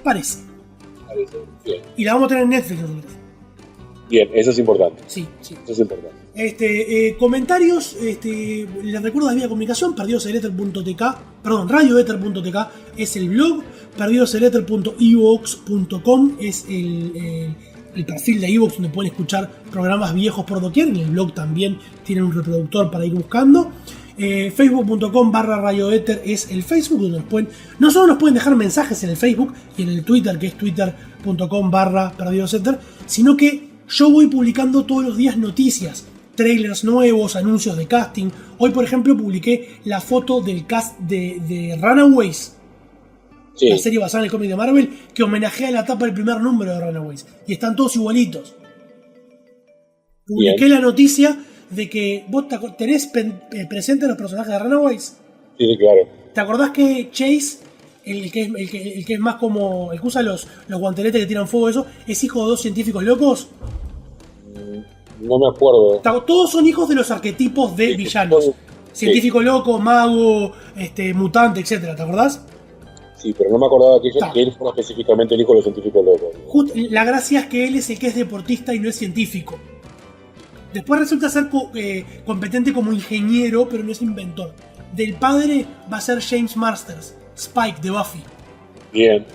Parece. Bien. Y la vamos a tener en Netflix nosotros. Bien, eso es importante. Sí. Eso es importante. Comentarios, les recuerdo la vía de comunicación, radioether.tk es el blog, perdidosenether.evox.com es el perfil de iVoox donde pueden escuchar programas viejos por doquier. En el blog también tienen un reproductor para ir buscando. Facebook.com/radioether es el Facebook donde no solo nos pueden dejar mensajes en el Facebook y en el Twitter, que es twitter.com/perdidosether, sino que yo voy publicando todos los días noticias, trailers nuevos, anuncios de casting. Hoy, por ejemplo, publiqué la foto del cast de Runaways, la serie basada en el cómic de Marvel, que homenajea la tapa del primer número de Runaways, y están todos igualitos. Publiqué la noticia de que vos tenés presente los personajes de Runaways. Sí, claro. ¿Te acordás que Chase, el que es más como el que usa los guanteletes que tiran fuego, eso, es hijo de dos científicos locos? No me acuerdo. Todos son hijos de los arquetipos de villanos. Científico loco, mago, mutante, etcétera. ¿Te acordás? Sí, pero no me acordaba que él fuera específicamente el hijo de los científicos locos. La gracia es que él es el que es deportista y no es científico. Después resulta ser competente como ingeniero, pero no es inventor. Del padre va a ser James Marsters, Spike de Buffy. Bien.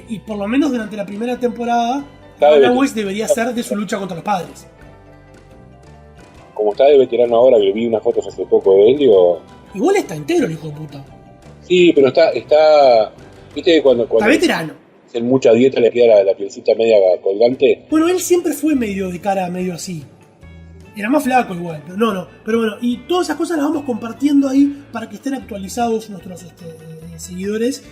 Y por lo menos durante la primera temporada, Runaways debería ser de su lucha contra los padres. Como está de veterano ahora, que vi unas fotos hace poco de él, digo... Igual está entero el hijo de puta. Sí, pero está ¿viste cuando está veterano? En mucha dieta le queda la pielcita media colgante? Bueno, él siempre fue medio de cara, medio así. Era más flaco igual, pero bueno, y todas esas cosas las vamos compartiendo ahí para que estén actualizados nuestros seguidores,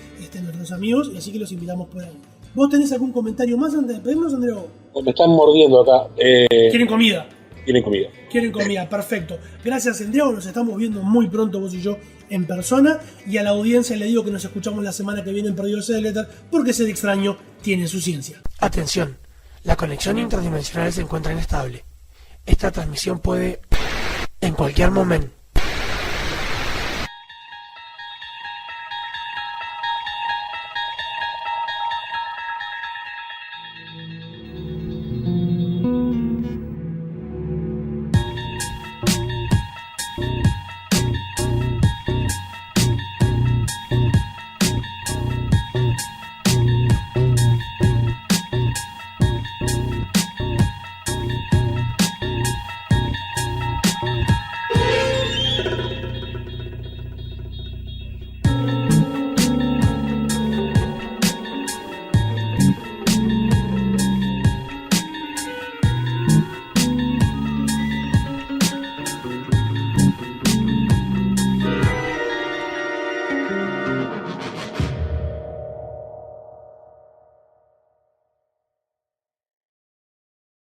nuestros amigos, y así que los invitamos por ahí. ¿Vos tenés algún comentario más antes de despedirnos, Andreu? Me están mordiendo acá. ¿Quieren comida? Quieren comida, perfecto. Gracias, Andreu, nos estamos viendo muy pronto vos y yo en persona, y a la audiencia le digo que nos escuchamos la semana que viene en Perdidos en el Éter, porque Ser Extraño tiene su ciencia. Atención, la conexión interdimensional se encuentra inestable. Esta transmisión puede, en cualquier momento,